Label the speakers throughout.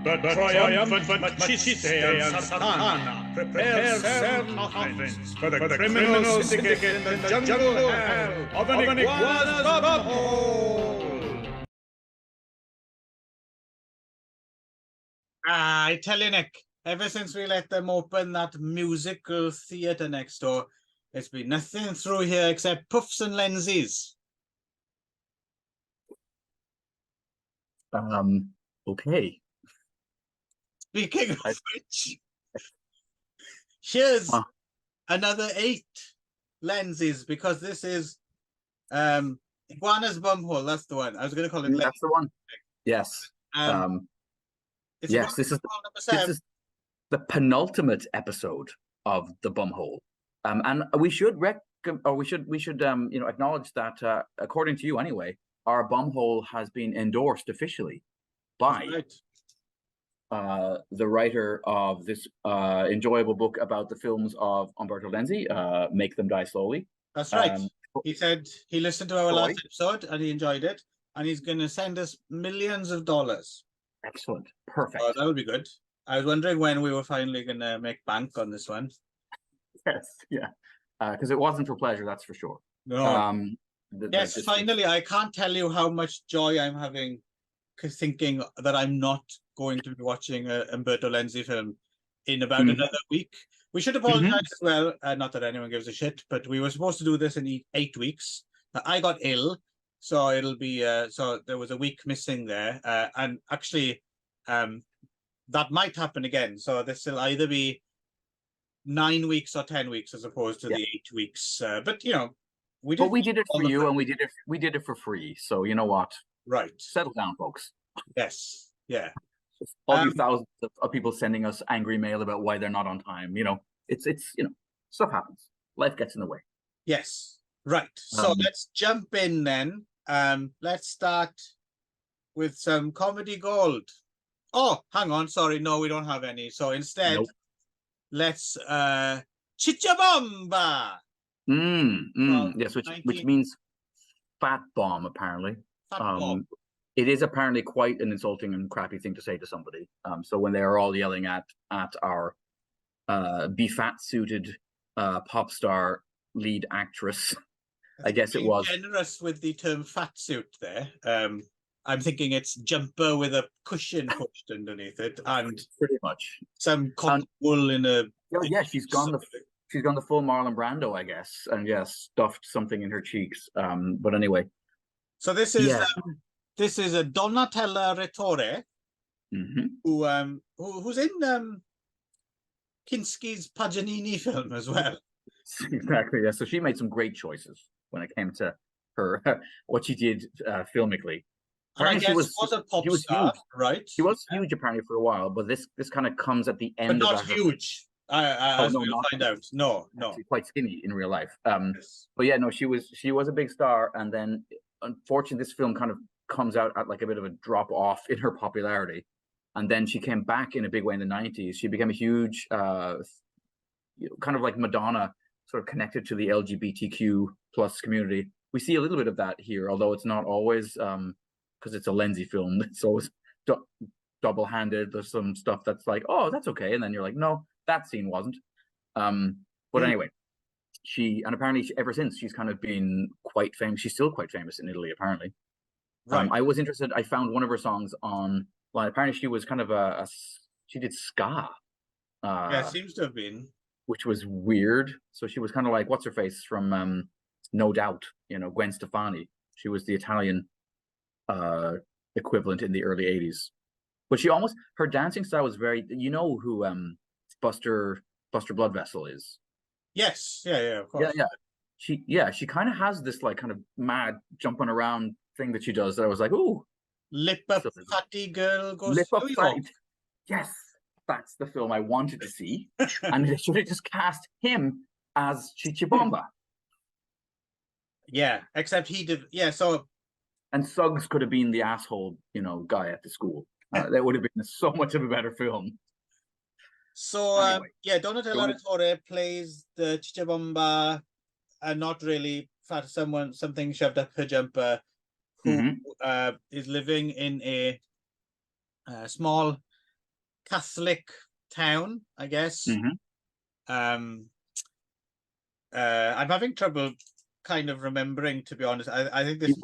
Speaker 1: The triumphant Machiste and Satana prepare their coffins for the criminal syndicate in the jungle hell of an iguana's bumhole.
Speaker 2: I tell you, Nick, ever since we let them open that musical theatre next door, it's been nothing through here except puffs and Lenzis.
Speaker 3: Okay.
Speaker 2: Speaking of which, here's another 8 Lenzis, because this is Iguana's Bumhole. That's the one. I was going to call it.
Speaker 3: That's the one. Yes. Yes, this is the penultimate episode of the Bumhole, and we should acknowledge that according to you anyway, our Bumhole has been endorsed officially by the writer of this enjoyable book about the films of Umberto Lenzi, Make Them Die Slowly.
Speaker 2: That's right. He said he listened to our last episode and he enjoyed it, and he's going to send us millions of dollars.
Speaker 3: Excellent. Perfect.
Speaker 2: Oh, that would be good. I was wondering when we were finally going to make bank on this one.
Speaker 3: Yes, yeah. Because it wasn't for pleasure, that's for sure.
Speaker 2: No. Yes, finally. I can't tell you how much joy I'm having thinking that I'm not going to be watching a Umberto Lenzi film in about another week. We should apologize as well. Not that anyone gives a shit, but we were supposed to do this in 8 weeks. I got ill. So it'll be so there was a week missing there, and actually, that might happen again. So this will either be 9 weeks or 10 weeks as opposed to the 8 weeks. But you know, we did it
Speaker 3: for you, and we did it for free. So you know what?
Speaker 2: Right.
Speaker 3: Settle down, folks.
Speaker 2: Yes. Yeah.
Speaker 3: All these thousands of people sending us angry mail about why they're not on time. You know, it's stuff happens. Life gets in the way.
Speaker 2: Yes. Right. So let's jump in then. Let's start with some comedy gold. Oh, hang on, sorry, no, we don't have any. So instead, let's Chichabomba.
Speaker 3: Yes, which means fat bomb, apparently.
Speaker 2: Fat bomb.
Speaker 3: It is apparently quite an insulting and crappy thing to say to somebody. So when they are all yelling at our be-fat-suited pop star lead actress, I guess it was
Speaker 2: generous with the term fat suit there. I'm thinking it's jumper with a cushion pushed underneath it, and
Speaker 3: pretty much
Speaker 2: some cotton wool in a.
Speaker 3: She's gone the full Marlon Brando, I guess, and stuffed something in her cheeks. But anyway,
Speaker 2: so this is a Donatella Rettore, who's in Kinski's Paganini film as well.
Speaker 3: Exactly. Yeah. So she made some great choices when it came to her what she did filmically.
Speaker 2: And I guess she was a pop star,
Speaker 3: huge,
Speaker 2: right?
Speaker 3: She was huge apparently for a while, but this kind of comes at the end.
Speaker 2: But not huge. As we'll find out. No.
Speaker 3: She's quite skinny in real life. But yeah, no, she was a big star, and then unfortunately, this film kind of comes out at like a bit of a drop off in her popularity, and then she came back in a big way in the 90s. She became a huge, kind of like Madonna, sort of connected to the LGBTQ plus community. We see a little bit of that here, although it's not always because it's a Lenzi film. It's always double-handed. There's some stuff that's like, oh, that's okay, and then you're like, no, that scene wasn't. But anyway, apparently ever since she's kind of been quite famous. She's still quite famous in Italy, apparently. Right. I was interested. I found one of her songs on. Well, apparently she was kind of she did ska.
Speaker 2: Yeah, seems to have been.
Speaker 3: Which was weird. So she was kind of like, what's her face from No Doubt, Gwen Stefani. She was the Italian equivalent in the early 80s. But her dancing style was very, who Buster Bloodvessel is?
Speaker 2: Yes, yeah, of course.
Speaker 3: She kind of has this like kind of mad jumping around thing that she does that I was like, ooh.
Speaker 2: Lip up fatty girl goes to New York.
Speaker 3: Yes. That's the film I wanted to see, and they should have just cast him as Chichibomba.
Speaker 2: Yeah, except he did. Yeah, so
Speaker 3: and Suggs could have been the asshole, guy at the school. That would have been so much of a better film.
Speaker 2: So anyway, Donatella Rettore plays the Chichibomba, and not really fat something shoved up her jumper, who is living in a small Catholic town, I guess. I'm having trouble kind of remembering, to be honest. I think this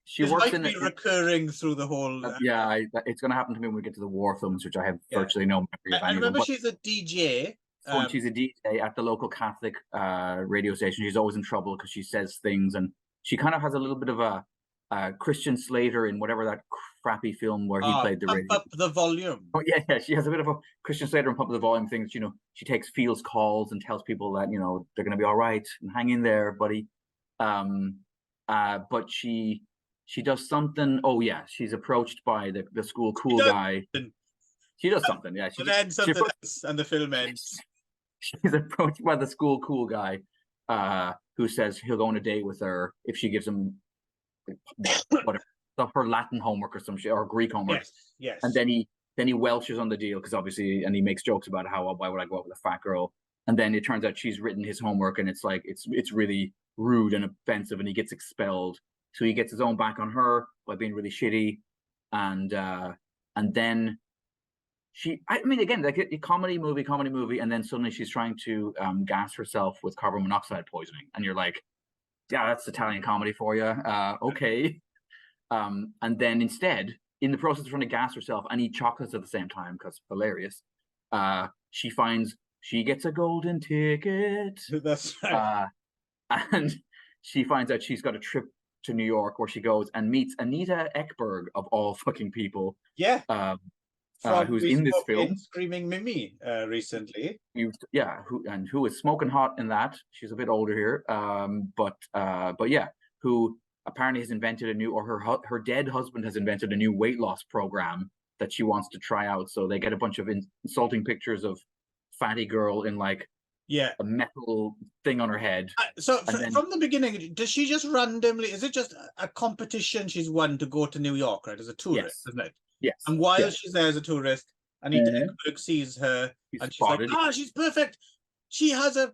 Speaker 3: She works
Speaker 2: might be recurring through the whole.
Speaker 3: It's going to happen to me when we get to the war films, which I have virtually no memory of.
Speaker 2: I remember she's a DJ.
Speaker 3: So she's a DJ at the local Catholic radio station. She's always in trouble because she says things, and she kind of has a little bit of a Christian Slater in whatever that crappy film where he played the radio.
Speaker 2: Up the volume.
Speaker 3: Oh yeah, she has a bit of a Christian Slater and Pump Up the Volume thing. You know, she takes fields calls and tells people that, you know, they're going to be all right and hang in there, buddy. But she does something. Oh yeah, she's approached by the school cool guy. She does something. Yeah,
Speaker 2: and the film ends.
Speaker 3: She's approached by the school cool guy, who says he'll go on a date with her if she gives him whatever her Latin homework or some shit, or Greek homework.
Speaker 2: Yes.
Speaker 3: And then he welches on the deal because obviously, and he makes jokes about why would I go out with a fat girl? And then it turns out she's written his homework, and it's like it's really rude and offensive, and he gets expelled. So he gets his own back on her by being really shitty, and then I mean, again, like a comedy movie, and then suddenly she's trying to gas herself with carbon monoxide poisoning, and you're like, yeah, that's Italian comedy for you. Okay. And then instead, in the process of trying to gas herself and eat chocolates at the same time, because hilarious, she gets a golden ticket.
Speaker 2: That's right.
Speaker 3: And she finds out she's got a trip to New York where she goes and meets Anita Ekberg, of all fucking people.
Speaker 2: Yeah.
Speaker 3: Who's in this film,
Speaker 2: Screaming Mimi, recently.
Speaker 3: Who is smoking hot in that. She's a bit older here, but yeah, who apparently has invented a new, or her dead husband has invented a new weight loss program that she wants to try out. So they get a bunch of insulting pictures of fatty girl in like a metal thing on her head.
Speaker 2: From the beginning, does she just randomly? Is it just a competition she's won to go to New York, right? As a tourist, isn't it?
Speaker 3: Yes.
Speaker 2: And while she's there as a tourist, Anita Ekberg sees her, and she's spotted. Like, she's perfect. She has a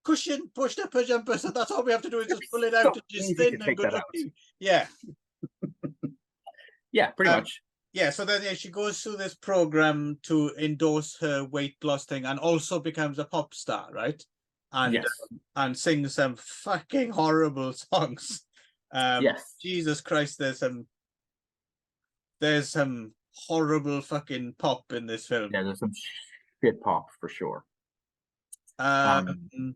Speaker 2: cushion pushed up her jumper, so that's all we have to do is just pull it out and she's thin and good looking. Yeah.
Speaker 3: Yeah, pretty much.
Speaker 2: Yeah, so then she goes through this program to endorse her weight loss thing and also becomes a pop star, right? And and sings some fucking horrible songs. Jesus Christ, there's some horrible fucking pop in this film.
Speaker 3: Yeah, there's some shit pop for sure. And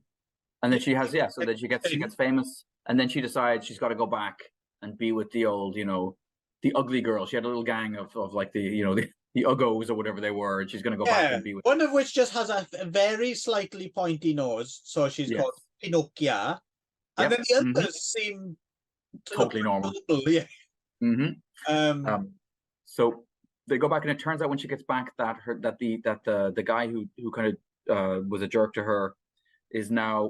Speaker 3: then she has, so then she gets famous, and then she decides she's got to go back and be with the old, you know, the ugly girl. She had a little gang of like the, you know, the Uggos or whatever they were, and she's going to go back and be with
Speaker 2: one of which just has a very slightly pointy nose, so she's called Pinocchia. And then the others seem
Speaker 3: totally normal. So they go back, and it turns out when she gets back that the guy who kind of was a jerk to her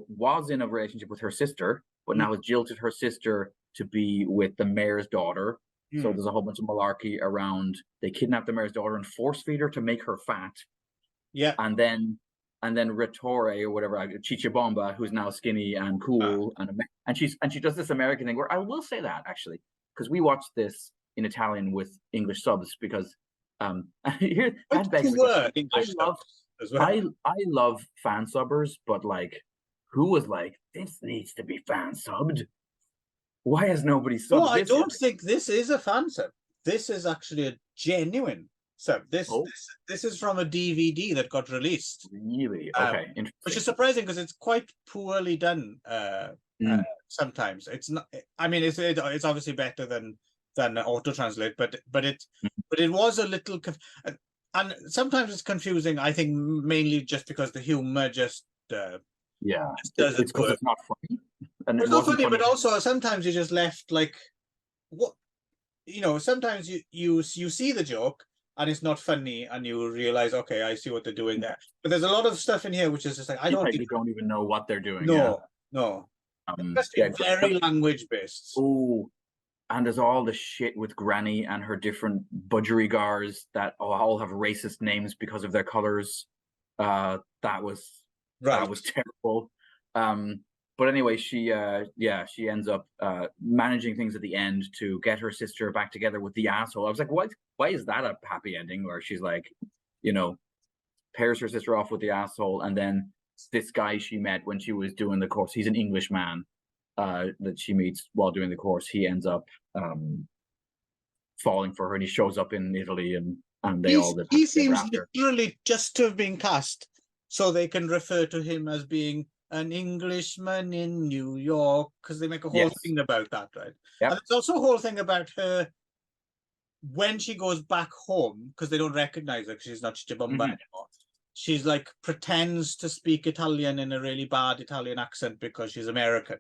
Speaker 3: was in a relationship with her sister, but now has jilted her sister to be with the mayor's daughter. So there's a whole bunch of malarkey around. They kidnap the mayor's daughter and force feed her to make her fat. Yeah. And then Rettore or whatever, Chichibomba, who's now skinny and cool, and she does this American thing where I will say that actually, because we watched this in Italian with English subs, because here that begs I love fan subbers, but like, who was like, this needs to be fan subbed? Why has nobody subbed?
Speaker 2: No, I don't think this is a fan sub. This is actually a genuine sub. This is from a DVD that got released.
Speaker 3: Really? Okay.
Speaker 2: Which is surprising because it's quite poorly done. Sometimes it's not. I mean, it's obviously better than auto translate, but it was a little. And sometimes it's confusing. I think mainly just because the humor just does
Speaker 3: it's because it's not funny. And
Speaker 2: it's not funny, but also sometimes you're just left like, what, you know? Sometimes you see the joke and it's not funny, and you realize, okay, I see what they're doing there. But there's a lot of stuff in here which is just like, I don't
Speaker 3: even know what they're doing.
Speaker 2: No. Very language based.
Speaker 3: Oh. And there's all the shit with Granny and her different budgerigars that all have racist names because of their colors. That was terrible. But anyway, she ends up managing things at the end to get her sister back together with the asshole. I was like, what? Why is that a happy ending? Where she's like, you know, pairs her sister off with the asshole, and then this guy she met when she was doing the course, he's an Englishman that she meets while doing the course. He ends up falling for her, and he shows up in Italy, and they all live
Speaker 2: he
Speaker 3: together
Speaker 2: seems
Speaker 3: after.
Speaker 2: literally just to have been cast so they can refer to him as being an Englishman in New York, because they make a whole thing about that, right?
Speaker 3: Yep.
Speaker 2: And there's also a whole thing about her when she goes back home, because they don't recognize her because she's not Chibumba anymore. She's like pretends to speak Italian in a really bad Italian accent because she's American.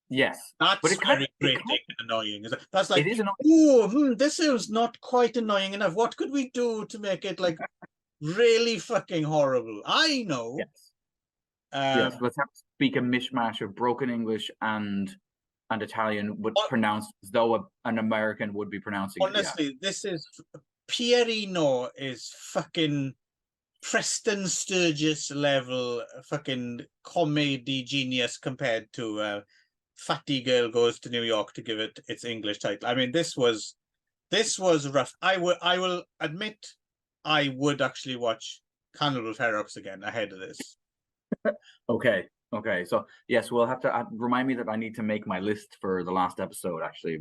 Speaker 3: Yes,
Speaker 2: That's
Speaker 3: but it's
Speaker 2: very grating and annoying. That's like,
Speaker 3: it is annoying.
Speaker 2: Oh, this is not quite annoying enough. What could we do to make it like really fucking horrible? I know.
Speaker 3: Yes. Yes, let's have to speak a mishmash of broken English and Italian, but pronounced as though an American would be pronouncing
Speaker 2: honestly,
Speaker 3: it.
Speaker 2: this is Pierino is fucking Preston Sturgis level fucking comedy genius compared to Fatty Girl Goes to New York, to give it its English title. I mean, this was rough. I will admit I would actually watch Cannibal Ferox again ahead of this.
Speaker 3: Okay. So yes, we'll have to remind me that I need to make my list for the last episode. Actually,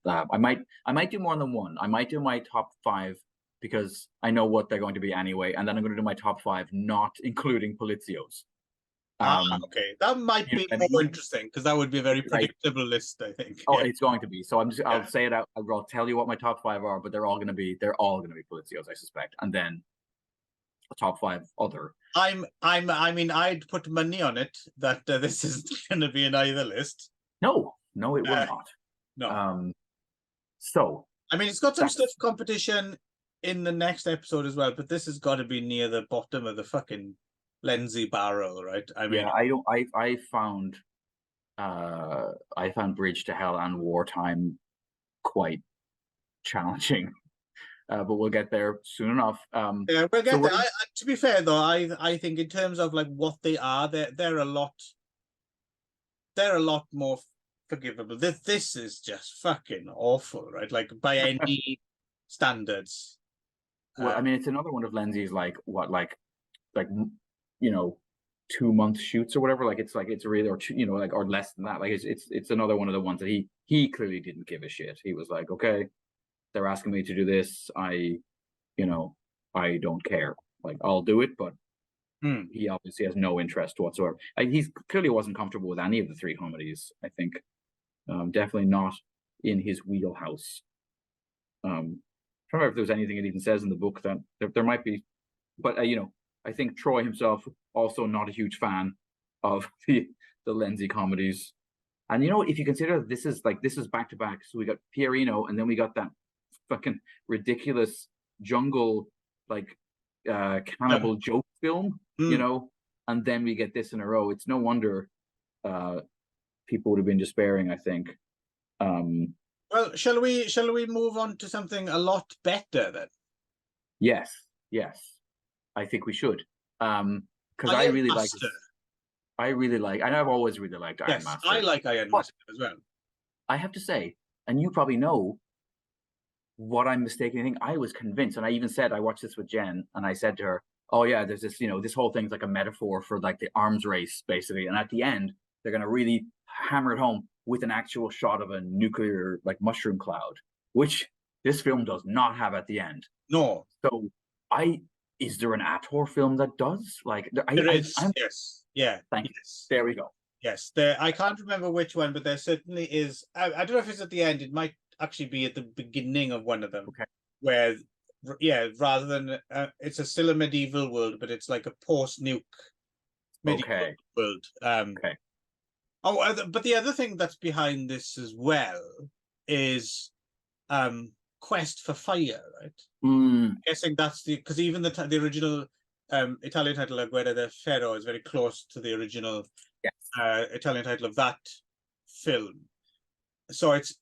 Speaker 3: I might do more than one. I might do my top 5 because I know what they're going to be anyway, and then I'm going to do my top 5, not including Polizios.
Speaker 2: Okay, that might be more interesting because that would be a very predictable list, I think.
Speaker 3: Oh, it's going to be. So I'll say it out. I'll tell you what my top 5 are, but they're all going to be Polizios, I suspect, and then a top 5 other.
Speaker 2: I mean, I'd put money on it that this is going to be in either list.
Speaker 3: No, it will not.
Speaker 2: No.
Speaker 3: So
Speaker 2: I mean, it's got some stiff competition in the next episode as well, but this has got to be near the bottom of the fucking Lenzi barrel, right? I mean,
Speaker 3: I found Bridge to Hell and Wartime quite challenging. But we'll get there soon enough.
Speaker 2: Yeah, we'll get there. To be fair, though, I think in terms of like what they are, they're a lot more forgivable. This is just fucking awful, right? Like by any standards.
Speaker 3: Well, I mean, it's another one of Lenzi's like 2-month shoots or whatever. Like it's really, or or less than that. Like it's another one of the ones that he clearly didn't give a shit. He was like, okay, they're asking me to do this. I don't care. Like, I'll do it, but he obviously has no interest whatsoever. He clearly wasn't comfortable with any of the 3 comedies, I think. Definitely not in his wheelhouse. I don't remember if there was anything it even says in the book that there might be, but I think Troy himself also not a huge fan of the Lenzi comedies. And if you consider this is back to back, so we got Pierino, and then we got that fucking ridiculous jungle cannibal joke film, and then we get this in a row. It's no wonder people would have been despairing, I think.
Speaker 2: Well, shall we move on to something a lot better then?
Speaker 3: Yes, I think we should. Because I really like this. And I've always really liked Iron Master.
Speaker 2: I like Iron Master as well.
Speaker 3: I have to say, and you probably know what I'm mistaken. I think I was convinced, and I even said I watched this with Jen, and I said to her, "Oh yeah, there's this, this whole thing's like a metaphor for like the arms race, basically." And at the end, they're gonna really hammer it home with an actual shot of a nuclear mushroom cloud, which this film does not have at the end.
Speaker 2: No.
Speaker 3: So is there an Ator film that does?
Speaker 2: There is. Yes. Yeah.
Speaker 3: Thank you. There we go.
Speaker 2: Yes. I can't remember which one, but there certainly is. I don't know if it's at the end. It might actually be at the beginning of one of them.
Speaker 3: Okay.
Speaker 2: Where, rather than it's still a medieval world, but it's like a post-nuke medieval world.
Speaker 3: Okay.
Speaker 2: Oh, but the other thing that's behind this as well is Quest for Fire, right? I'm guessing that's because even the original Italian title, La Guerra del Ferro, is very close to the original Italian title of that film. So it's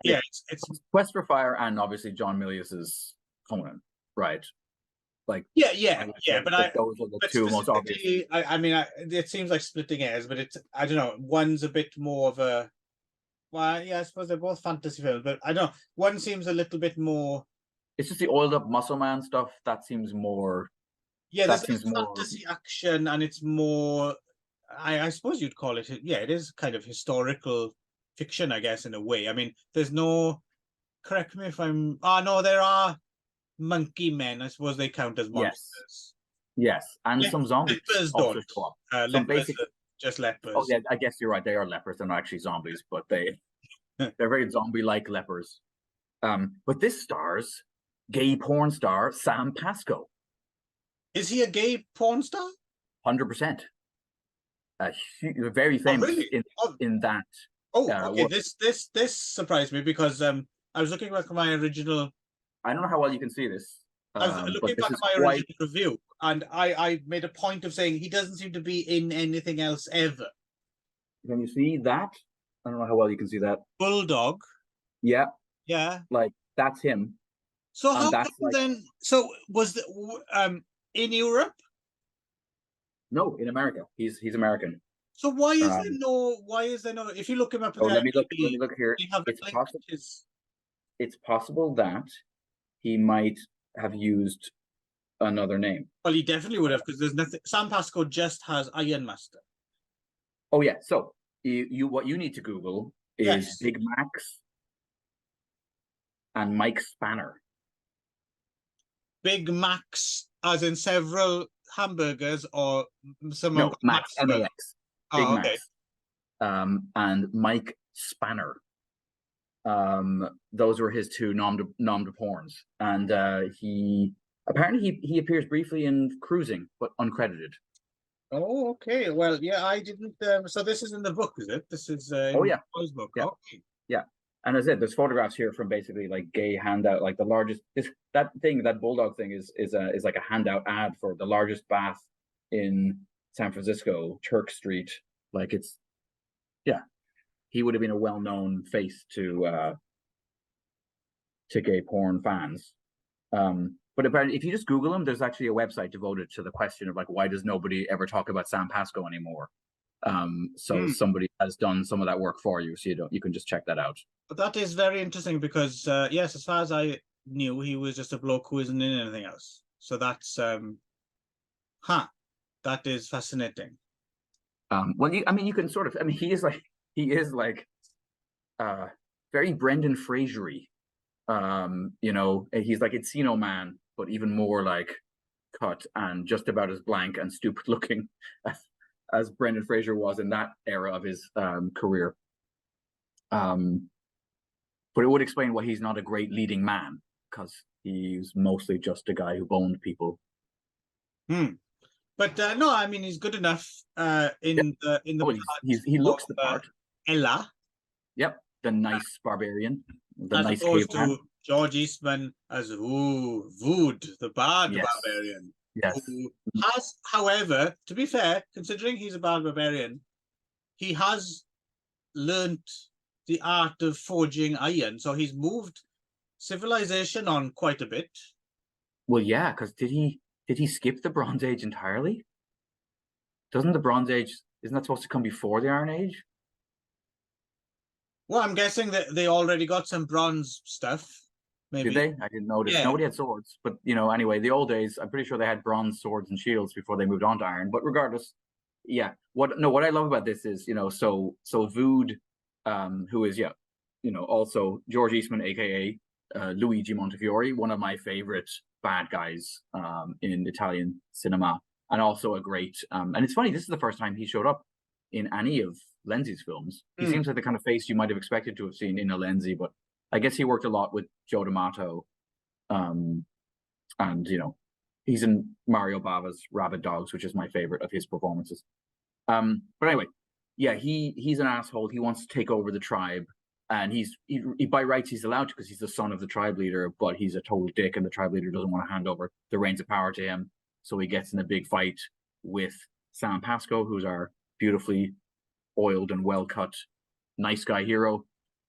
Speaker 3: Quest for Fire, and obviously John Milius's Conan, right?
Speaker 2: But
Speaker 3: those are the 2 most obvious.
Speaker 2: I mean, it seems like splitting hairs, but I don't know. One's a bit more of a, well, yeah, I suppose they're both fantasy films, but I don't know. One seems a little bit more.
Speaker 3: It's just the oiled up muscle man stuff that seems more
Speaker 2: Yeah,
Speaker 3: that
Speaker 2: there's
Speaker 3: seems
Speaker 2: like
Speaker 3: more.
Speaker 2: fantasy action, and it's more. I suppose you'd call it. Yeah, it is kind of historical fiction, I guess, in a way. I mean, there's no. Correct me if I'm. Ah, no, there are monkey men. I suppose they count as
Speaker 3: Yes,
Speaker 2: monsters.
Speaker 3: yes, and some zombies
Speaker 2: Lepers
Speaker 3: also
Speaker 2: don't.
Speaker 3: show up. Some
Speaker 2: Lepers
Speaker 3: basic.
Speaker 2: are just
Speaker 3: Oh
Speaker 2: lepers.
Speaker 3: yeah, I guess you're right. They are lepers. They're not actually zombies, but they're very zombie-like lepers. But this stars gay porn star Sam Pasco.
Speaker 2: Is he a gay porn star?
Speaker 3: 100%. Very famous
Speaker 2: really?
Speaker 3: in that.
Speaker 2: Oh, okay. This surprised me because I was looking back at my original.
Speaker 3: I don't know how well you can see this.
Speaker 2: I was
Speaker 3: but
Speaker 2: looking
Speaker 3: this
Speaker 2: back at
Speaker 3: is
Speaker 2: my
Speaker 3: quite.
Speaker 2: original review, and I made a point of saying he doesn't seem to be in anything else ever.
Speaker 3: Can you see that? I don't know how well you can see that.
Speaker 2: Bulldog.
Speaker 3: Yeah,
Speaker 2: Yeah.
Speaker 3: like that's him.
Speaker 2: So
Speaker 3: And
Speaker 2: how
Speaker 3: that's
Speaker 2: come
Speaker 3: like-
Speaker 2: then? So was the in Europe?
Speaker 3: No, in America. He's American.
Speaker 2: So why is there no? Why is there no? If you look him up,
Speaker 3: Oh, let me look here.
Speaker 2: they have
Speaker 3: It's
Speaker 2: linked
Speaker 3: possible.
Speaker 2: his-
Speaker 3: It's possible that he might have used another name.
Speaker 2: Well, he definitely would have, because there's nothing. Sam Pasco just has IRONMASTER.
Speaker 3: Oh yeah. So you what you need to Google is
Speaker 2: Yes.
Speaker 3: Big Max and Mike Spanner.
Speaker 2: Big Max, as in several hamburgers, or someone
Speaker 3: No,
Speaker 2: called
Speaker 3: Max,
Speaker 2: Maxwell?
Speaker 3: M-A-X. Big
Speaker 2: Oh, okay.
Speaker 3: Max. And Mike Spanner. Those were his two nom de porns. And he apparently he appears briefly in Cruising, but uncredited.
Speaker 2: Oh, okay. Well, yeah, I didn't. So this is in the book, is it? This is
Speaker 3: Oh, yeah.
Speaker 2: Boy's book.
Speaker 3: Yeah.
Speaker 2: Okay.
Speaker 3: Yeah. And as I said, there's photographs here from basically like gay handout, like the largest. That bulldog thing is like a handout ad for the largest bath in San Francisco, Turk Street. Like it's, yeah, he would have been a well-known face to gay porn fans. But apparently, if you just Google him, there's actually a website devoted to the question of like, why does nobody ever talk about Sam Pasco anymore? So somebody has done some of that work for you, so you can just check that out.
Speaker 2: But that is very interesting because yes, as far as I knew, he was just a bloke who isn't in anything else. So that's that is fascinating.
Speaker 3: Well, you can sort of. I mean, he is like very Brendan Fraser-y. He's like Encino Man, but even more like cut and just about as blank and stupid looking as Brendan Fraser was in that era of his career. But it would explain why he's not a great leading man, because he's mostly just a guy who boned people.
Speaker 2: But no, I mean, he's good enough in the
Speaker 3: he looks the part.
Speaker 2: Ella.
Speaker 3: Yep, the nice barbarian, the
Speaker 2: as
Speaker 3: nice
Speaker 2: opposed
Speaker 3: caveman.
Speaker 2: to George Eastman as Wood, the bad
Speaker 3: Yes.
Speaker 2: barbarian.
Speaker 3: Yes.
Speaker 2: Who has, however, to be fair, considering he's a bad barbarian, he has learnt the art of forging iron, so he's moved civilization on quite a bit.
Speaker 3: Well, yeah, because did he skip the Bronze Age entirely? Doesn't the Bronze Age, isn't that supposed to come before the Iron Age?
Speaker 2: Well, I'm guessing that they already got some bronze stuff. Maybe.
Speaker 3: Did they? I didn't notice.
Speaker 2: Yeah.
Speaker 3: Nobody had swords, but anyway, the old days, I'm pretty sure they had bronze swords and shields before they moved on to iron. But regardless, yeah. What I love about this is, so Vood, who is also George Eastman, aka Luigi Montefiore, one of my favorite bad guys in Italian cinema, and also a great. And it's funny, this is the first time he showed up in any of Lenzi's films. He seems like the kind of face you might have expected to have seen in a Lenzi, but I guess he worked a lot with Joe D'Amato, and he's in Mario Bava's Rabid Dogs, which is my favorite of his performances. But anyway, yeah, he's an asshole. He wants to take over the tribe, and he by rights he's allowed to because he's the son of the tribe leader, but he's a total dick, and the tribe leader doesn't want to hand over the reins of power to him. So he gets in a big fight with Sam Pasco, who's our beautifully oiled and well cut nice guy hero.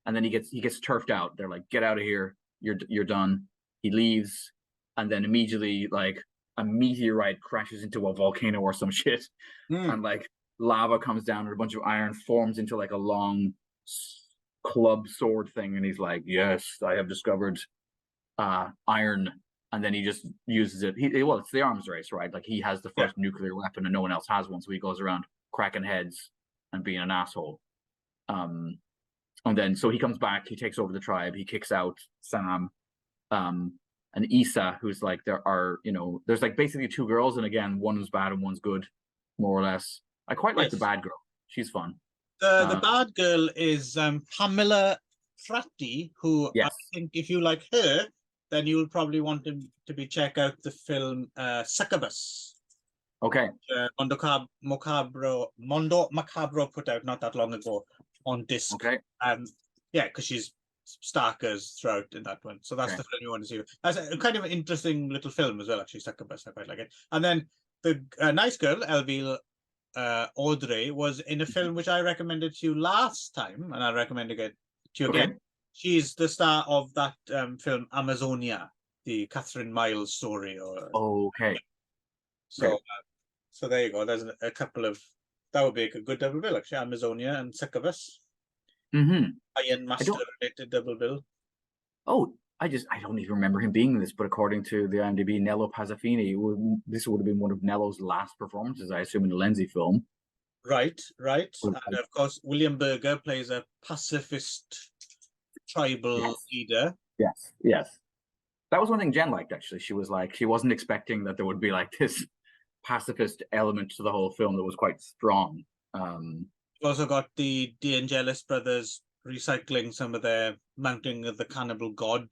Speaker 3: And then he gets turfed out. They're like, get out of here, you're done. He leaves, and then immediately like a meteorite crashes into a volcano or some shit, and like lava comes down and a bunch of iron forms into like a long club sword thing. And he's like, yes, I have discovered iron, and then he just uses it. Well, it's the arms race, right? Like he has the first nuclear weapon, and no one else has one, so he goes around cracking heads and being an asshole. And then so he comes back, he takes over the tribe, he kicks out Sam, and Issa, who's like there's like basically two girls, and again, one's bad and one's good, more or less. I quite like the bad girl. She's fun.
Speaker 2: The bad girl is Pamela Fratti, who I think if you like her, then you'll probably want to check out the film Succubus.
Speaker 3: Okay.
Speaker 2: Mondo Macabro put out not that long ago on disc.
Speaker 3: Okay.
Speaker 2: Because she's Starkers throughout in that one. So that's the film you want to see. That's a kind of an interesting little film as well, actually, Succubus. I quite like it. And then the nice girl, Elville Audrey, was in a film which I recommended to you last time, and I recommend it to you again. She's the star of that film Amazonia, the Catherine Miles story. So there you go. There's a couple of that would be a good double bill, actually. Amazonia and Succubus. IRONMASTER related double bill. Oh,
Speaker 3: I don't even remember him being in this, but according to the IMDb, Nello Pazzafini, this would have been one of Nello's last performances, I assume, in the Lenzi film.
Speaker 2: Right. And of course, William Berger plays a pacifist tribal leader.
Speaker 3: Yes. That was one thing Jen liked, actually. She was like, she wasn't expecting that there would be like this pacifist element to the whole film that was quite strong.
Speaker 2: We've also got the DeAngelis brothers recycling some of their Mounting of the Cannibal God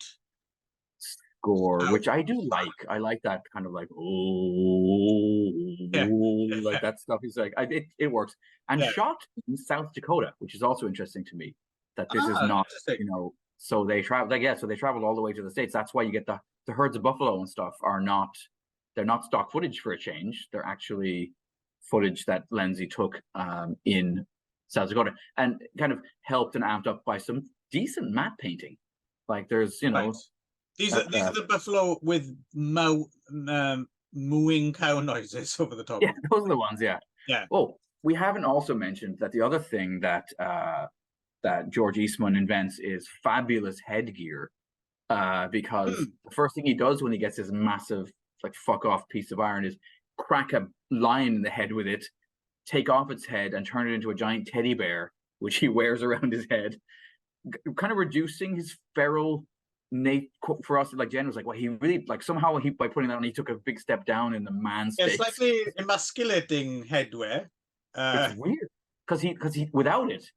Speaker 3: score, which I do like. I like that kind of like like that stuff. Is like it works. And shot in South Dakota, which is also interesting to me. That this is not, so they travel. So they travel all the way to the States. That's why you get the herds of buffalo and stuff they're not stock footage for a change. They're actually footage that Lenzi took in South Dakota, and kind of helped and amped up by some decent matte painting. Like there's, these are the
Speaker 2: buffalo with mooing cow noises over the top.
Speaker 3: Yeah, those are the ones. Yeah. Oh, we haven't also mentioned that the other thing that that George Eastman invents is fabulous headgear, because the first thing he does when he gets his massive like fuck off piece of iron is crack a lion in the head with it, take off its head and turn it into a giant teddy bear, which he wears around his head, kind of reducing his feral Nate for us. Like Jen was like, well, he really like somehow by putting that on, he took a big step down in the man state.
Speaker 2: It's slightly emasculating headwear.
Speaker 3: It's weird because he without it.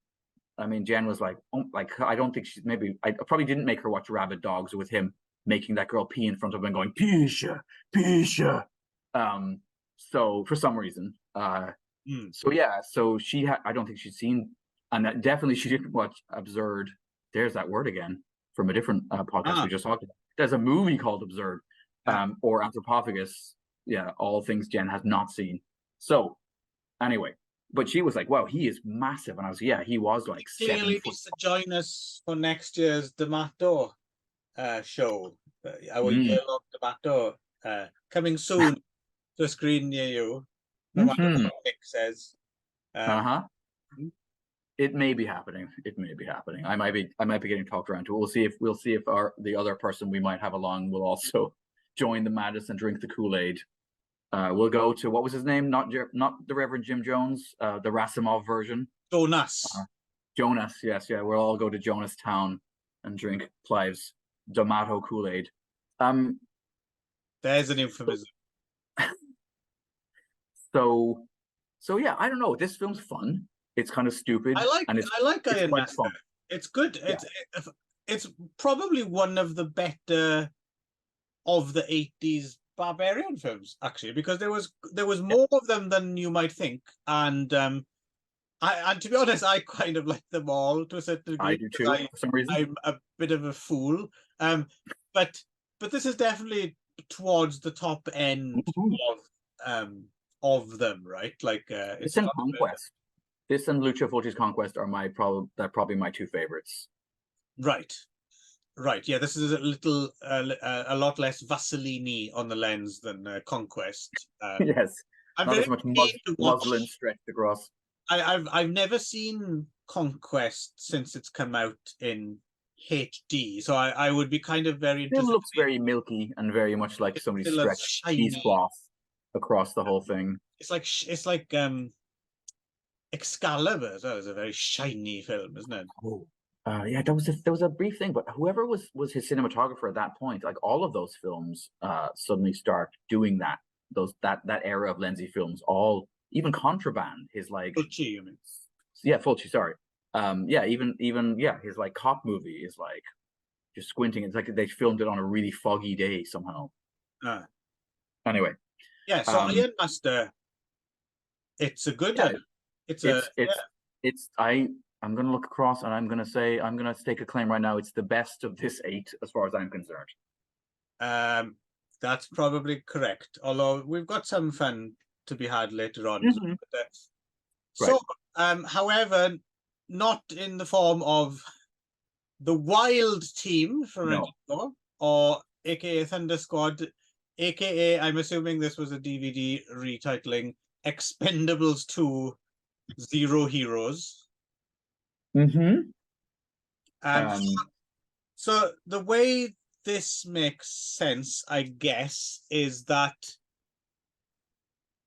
Speaker 3: I mean, Jen was like, oh, like I don't think she's I probably didn't make her watch Rabid Dogs with him making that girl pee in front of him and going Pisha. So for some reason, so she I don't think she'd seen, and definitely she didn't watch Absurd. There's that word again from a different podcast we just talked about. There's a movie called Absurd, or Anthropophagus. Yeah, all things Jen has not seen. So anyway, but she was like, wow, he is massive. And I was, he was like
Speaker 2: clearly needs to join us for next year's D'Amato show. Our year-long D'Amato coming soon to a screen near you. No matter what Nick says.
Speaker 3: It may be happening. I might be getting talked around to it. We'll see if the other person we might have along will also join the madness and drink the Kool-Aid. We'll go to, what was his name? Not the Reverend Jim Jones, the Rasimov version.
Speaker 2: Jonas.
Speaker 3: Jonas, yes, yeah. We'll all go to Jonas Town and drink Clive's D'Amato Kool-Aid.
Speaker 2: There's an euphemism.
Speaker 3: So yeah, I don't know. This film's fun. It's kind of stupid. I like
Speaker 2: IRONMASTER. It's good. Yeah. It's probably one of the better of the 80s barbarian films, actually, because there was more of them than you might think. And to be honest, I kind of like them all to a certain degree.
Speaker 3: I do too, for some reason.
Speaker 2: I'm a bit of a fool. But this is definitely towards the top end of them, right? Like
Speaker 3: it's in Conquest. This and Lucio Fulci's Conquest are probably my two favorites.
Speaker 2: Right. Yeah, this is a lot less Vaseline on the lens than Conquest.
Speaker 3: Yes, I'm not as much muslin stretched across.
Speaker 2: I've never seen Conquest since it's come out in HD. So I would be kind of very
Speaker 3: It
Speaker 2: interested.
Speaker 3: looks very milky and very much like somebody
Speaker 2: still a
Speaker 3: stretched
Speaker 2: shiny-
Speaker 3: cheesecloth across the whole thing.
Speaker 2: It's like Excalibur as well. It's a very shiny film, isn't it?
Speaker 3: Oh, yeah, there was a brief thing, but whoever was his cinematographer at that point, like all of those films, suddenly start doing that. That era of Lenzi films, all even Contraband, his like
Speaker 2: Fulci, you mean?
Speaker 3: yeah, Fulci, sorry, yeah, even yeah, his like cop movie is like just squinting. It's like they filmed it on a really foggy day somehow. Anyway,
Speaker 2: yeah. So IRONMASTER, it's a good.
Speaker 3: Yeah, I'm gonna look across and I'm gonna stake a claim right now. It's the best of this 8, as far as I'm concerned.
Speaker 2: That's probably correct. Although we've got some fun to be had later on.
Speaker 3: Mhm.
Speaker 2: So, however, not in the form of the Wild Team from
Speaker 3: No.
Speaker 2: or AKA Thunder Squad, AKA I'm assuming this was a DVD retitling Expendables 2 Zero Heroes. So the way this makes sense, I guess, is that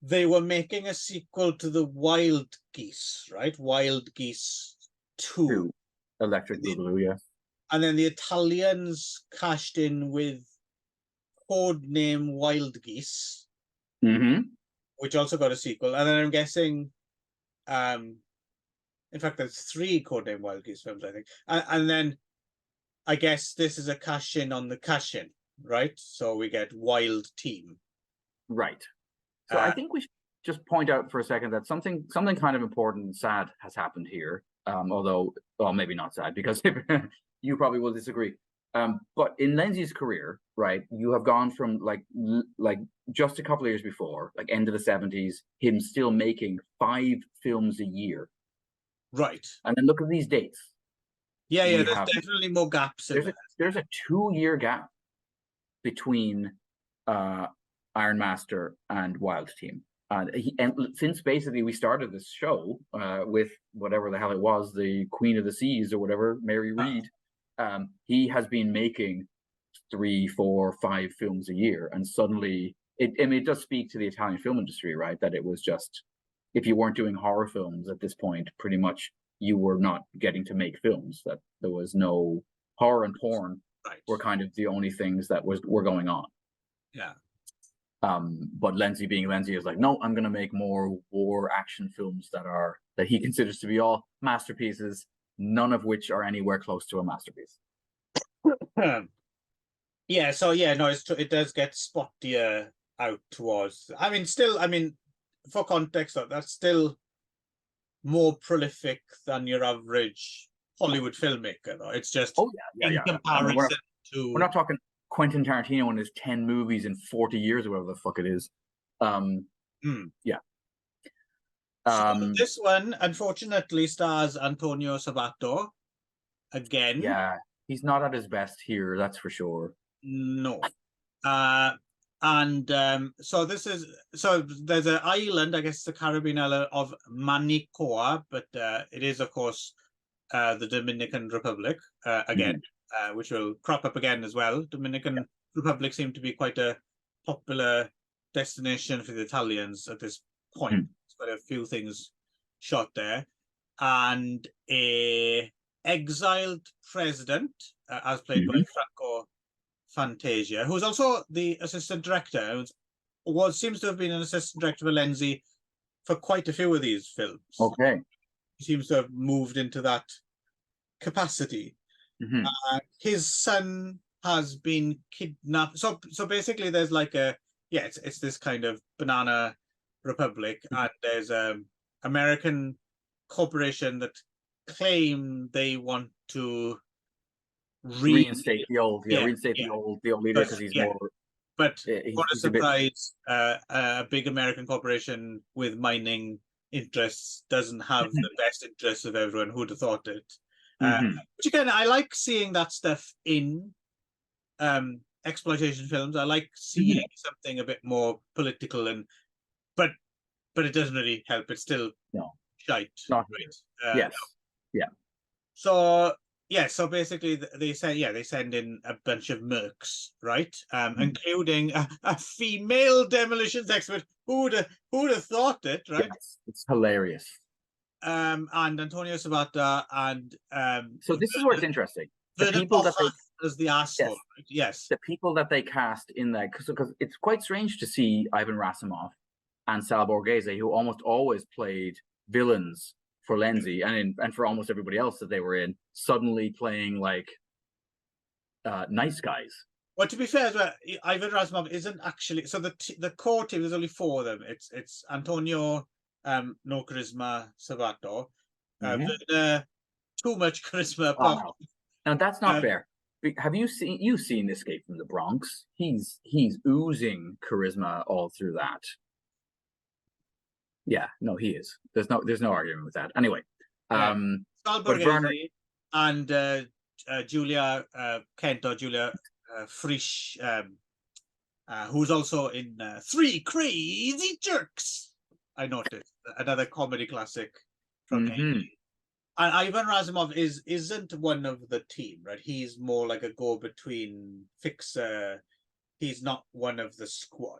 Speaker 2: they were making a sequel to the Wild Geese, right? Wild Geese 2.
Speaker 3: Electric Boogaloo, yeah.
Speaker 2: And then the Italians cashed in with Codename Wild Geese, which also got a sequel. And then I'm guessing, in fact, there's 3 Codename Wild Geese films, I think. And then I guess this is a cash in on the cash in, right? So we get Wild Team.
Speaker 3: Right. So I think we should just point out for a second that something kind of important and sad has happened here. Although, well, maybe not sad, because you probably will disagree. But in Lenzi's career, right, you have gone from like just a couple of years before, like end of the 70s, him still making 5 films a year.
Speaker 2: Right.
Speaker 3: And then look at these dates.
Speaker 2: Yeah, there's definitely more gaps in there.
Speaker 3: There's a 2-year gap between IRONMASTER and Wild Team. And since basically we started this show with whatever the hell it was, the Queen of the Seas or whatever, Mary Read, he has been making 3, 4, 5 films a year. And suddenly, it does speak to the Italian film industry, right? That it was just, if you weren't doing horror films at this point, pretty much you were not getting to make films. That there was no horror and porn were kind of the only things that were going on.
Speaker 2: Yeah.
Speaker 3: But Lenzi, being Lenzi, is like, no, I'm going to make more war action films that he considers to be all masterpieces, none of which are anywhere close to a masterpiece.
Speaker 2: Yeah. So no, it does get spottier out towards. For context, that's still more prolific than your average Hollywood filmmaker, though. It's just in comparison to.
Speaker 3: We're not talking Quentin Tarantino and his 10 movies in 40 years or whatever the fuck it is. Yeah.
Speaker 2: So this one, unfortunately, stars Antonio Sabato again.
Speaker 3: Yeah, he's not at his best here, that's for sure.
Speaker 2: No. So there's an island, I guess the Caribbean island of Manicoa, but it is, of course, the Dominican Republic again. Which will crop up again as well. Dominican Republic seemed to be quite a popular destination for the Italians at this point. There's quite a few things shot there. And a exiled president, as played by Franco Fantasia, who's also the assistant director, seems to have been an assistant director for Lenzi for quite a few of these films.
Speaker 3: Okay.
Speaker 2: He seems to have moved into that capacity. His son has been kidnapped. So basically, there's like it's this kind of banana republic, and there's American corporation that claim they want to
Speaker 3: reinstate the old leader because he's more.
Speaker 2: But what a surprise! A big American corporation with mining interests doesn't have the best interests of everyone. Who'd have thought it? Which again, I like seeing that stuff in exploitation films. I like seeing something a bit more political, but it doesn't really help. It's still shite.
Speaker 3: Not
Speaker 2: right.
Speaker 3: Yes. Yeah.
Speaker 2: So Yeah, so basically they send in a bunch of mercs, right? Including a female demolitions expert. Who'd have thought it, right?
Speaker 3: Yes, it's hilarious.
Speaker 2: And Antonio Sabata and
Speaker 3: So this is where it's interesting. The
Speaker 2: Vernon
Speaker 3: people that they
Speaker 2: as the asshole. Yes.
Speaker 3: the people that they cast in that, because it's quite strange to see Ivan Rasimov and Sal Borghese, who almost always played villains for Lenzi and for almost everybody else that they were in, suddenly playing like nice guys.
Speaker 2: Well, to be fair, as well, Ivan Rasimov isn't actually. So the core team, there's only 4 of them. It's Antonio, no charisma, Sabato, too much charisma.
Speaker 3: Wow. Now that's not fair. Have you seen Escape from the Bronx? He's oozing charisma all through that. Yeah, no, he is. There's no argument with that. Anyway,
Speaker 2: Sal Borghese and Julia Kent or Julia Frisch, who's also in 3 Crazy Jerks. I noticed another comedy classic from and Ivan Rasimov isn't one of the team, right? He's more like a go-between fixer. He's not one of the squad.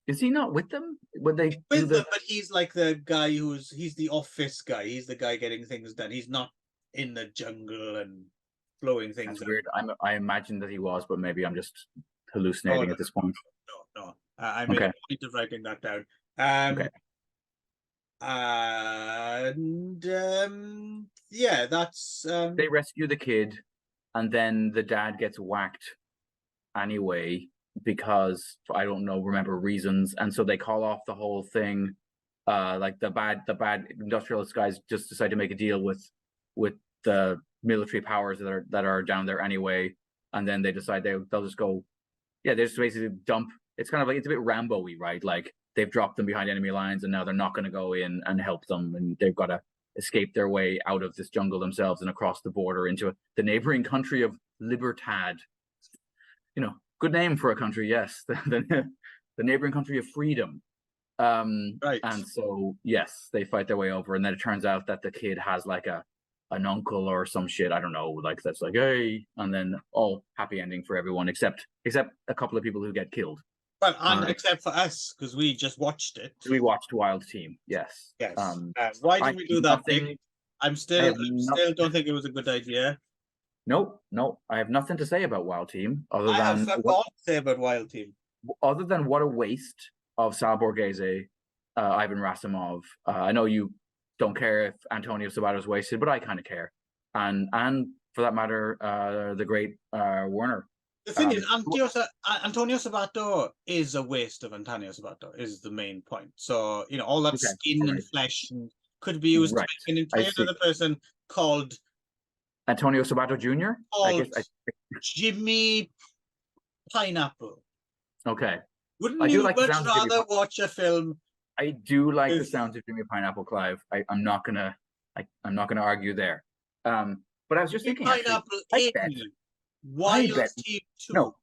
Speaker 3: Is he not with them when they
Speaker 2: with them? But he's like the guy he's the office guy. He's the guy getting things done. He's not in the jungle and blowing things.
Speaker 3: That's weird. I imagine that he was, but maybe I'm just hallucinating at this point.
Speaker 2: No. I made a point of writing that down. Okay. And yeah, that's
Speaker 3: they rescue the kid, and then the dad gets whacked anyway because I don't know, remember reasons, and so they call off the whole thing. Like the bad industrialist guys just decide to make a deal with the military powers that are down there anyway, and then they decide they'll just go. Yeah, they just basically dump. It's kind of like, it's a bit Rambo-y, right? Like they've dropped them behind enemy lines, and now they're not going to go in and help them, and they've got to escape their way out of this jungle themselves and across the border into the neighboring country of Libertad. You know, good name for a country, yes. The neighboring country of freedom. Right. And so, yes, they fight their way over, and then it turns out that the kid has like an uncle or some shit, I don't know, like that's like, hey, and then all happy ending for everyone except a couple of people who get killed.
Speaker 2: Well, and except for us, because we just watched it.
Speaker 3: We watched Wild Team, yes.
Speaker 2: Yes. Why did we do that thing? I still don't think it was a good idea.
Speaker 3: No, I have nothing to say about Wild Team other than
Speaker 2: I have what to say about Wild Team.
Speaker 3: Other than what a waste of Sal Borghese, Ivan Rasimov. I know you don't care if Antonio Sabato's wasted, but I kind of care. And for that matter, the great Werner.
Speaker 2: The thing is, Antonio Sabato is a waste of Antonio Sabato, is the main point. So, you know, all that skin and flesh could be used to make an entire other person called
Speaker 3: Antonio Sabato Jr.?
Speaker 2: Jimmy Pineapple.
Speaker 3: Okay.
Speaker 2: Wouldn't you much rather watch a film?
Speaker 3: I do like the sounds of Jimmy Pineapple, Clive. I'm not gonna argue there. But I was just thinking, Wild Team 2. No,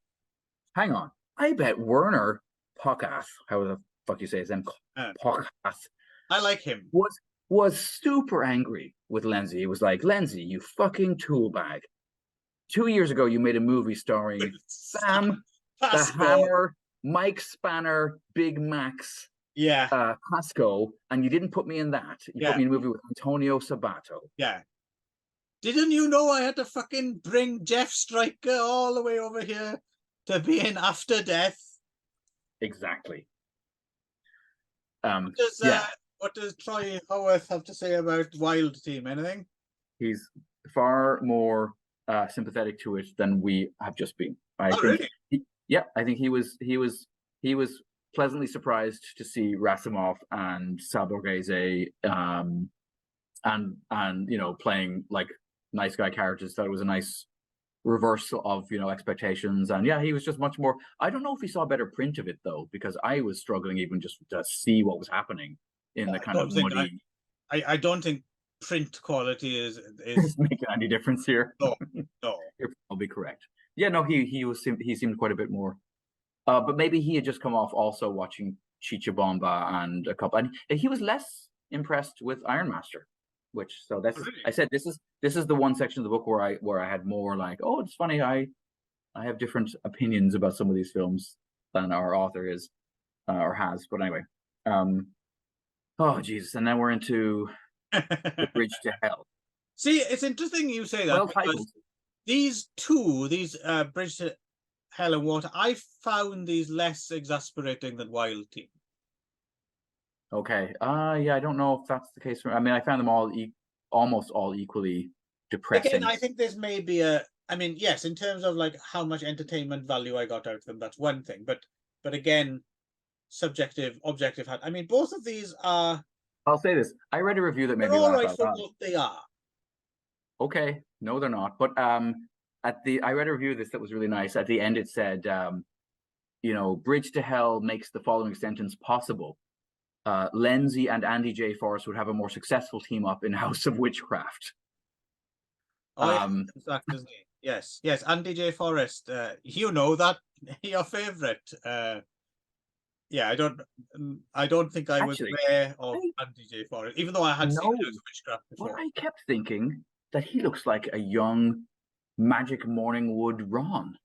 Speaker 3: hang on. I bet Werner Pokath, how the fuck you say his name, Pokath.
Speaker 2: I like him.
Speaker 3: Was super angry with Lenzi. He was like, Lenzi, you fucking tool bag. 2 years ago, you made a movie starring Sam the Hammer, Mike Spanner, Big Max, Pasco, and you didn't put me in that. You put me in a movie with Antonio Sabato.
Speaker 2: Yeah. Didn't you know I had to fucking bring Jeff Stryker all the way over here to be in After Death?
Speaker 3: Exactly.
Speaker 2: What does Troy Howarth have to say about Wild Team? Anything?
Speaker 3: He's far more sympathetic to it than we have just been. I think,
Speaker 2: really?
Speaker 3: I think he was pleasantly surprised to see Rasimov and Sal Borghese and you know, playing like nice guy characters. That it was a nice reversal of, you know, expectations. And he was just much more. I don't know if he saw a better print of it though, because I was struggling even just to see what was happening in the kind of muddy.
Speaker 2: I don't think print quality is
Speaker 3: making any difference here.
Speaker 2: No.
Speaker 3: You're probably correct. Yeah, no, he seemed quite a bit more. But maybe he had just come off also watching Chicha Bomba and a couple, and he was less impressed with Ironmaster, which that's really? I said this this is the one section of the book where I had more like, oh, it's funny, I have different opinions about some of these films than our author is or has. But anyway, oh Jesus, and then we're into The Bridge to Hell.
Speaker 2: See, it's interesting you say that.
Speaker 3: Well titled.
Speaker 2: These Bridge to Hell and Water, I found these less exasperating than Wild Team.
Speaker 3: Okay. Yeah, I don't know if that's the case. I mean, I found them all almost all equally depressing.
Speaker 2: Again, I think there's maybe I mean, yes, in terms of like how much entertainment value I got out of them, that's one thing. But again, subjective, objective. I mean, both of these are.
Speaker 3: I'll say this: I read a review that made me
Speaker 2: all
Speaker 3: laugh
Speaker 2: right
Speaker 3: out
Speaker 2: for
Speaker 3: loud.
Speaker 2: what they are.
Speaker 3: Okay, no, they're not. But I read a review of this that was really nice. At the end, it said, you know, Bridge to Hell makes the following sentence possible. Lenzi and Andy J. Forrest would have a more successful team up in House of Witchcraft.
Speaker 2: Oh, yeah, exactly, isn't he? Yes, yes, Andy J. Forrest. You know that your favorite. Yeah, I don't think I was aware of Andy J. Forrest, even though I had seen House of Witchcraft before.
Speaker 3: But I kept thinking that he looks like a young Magic Morningwood Ron.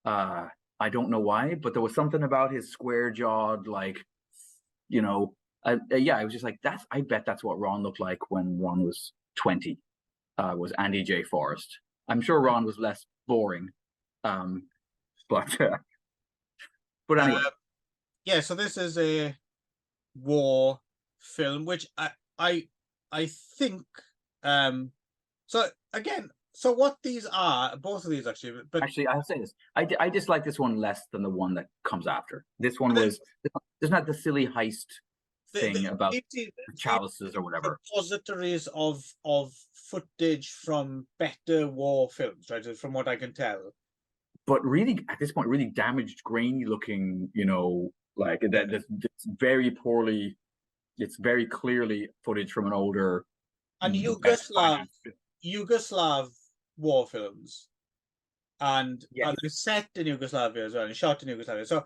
Speaker 3: I don't know why, but there was something about his square jawed, like, you know, yeah, I was just like, I bet that's what Ron looked like when Ron was 20, was Andy J. Forrest. I'm sure Ron was less boring, but anyway.
Speaker 2: Yeah, so this is a war film, which I think, so again, so what these are, both of these actually, but
Speaker 3: actually I'll say this, I dislike this one less than the one that comes after. This one was, there's not the silly heist thing about the chalices or whatever.
Speaker 2: Repositories of footage from better war films, right? From what I can tell.
Speaker 3: But really, at this point, really damaged, grainy looking, you know, like that. It's very poorly. It's very clearly footage from an older
Speaker 2: and Yugoslav war films, and they're set in Yugoslavia as well, and shot in Yugoslavia. So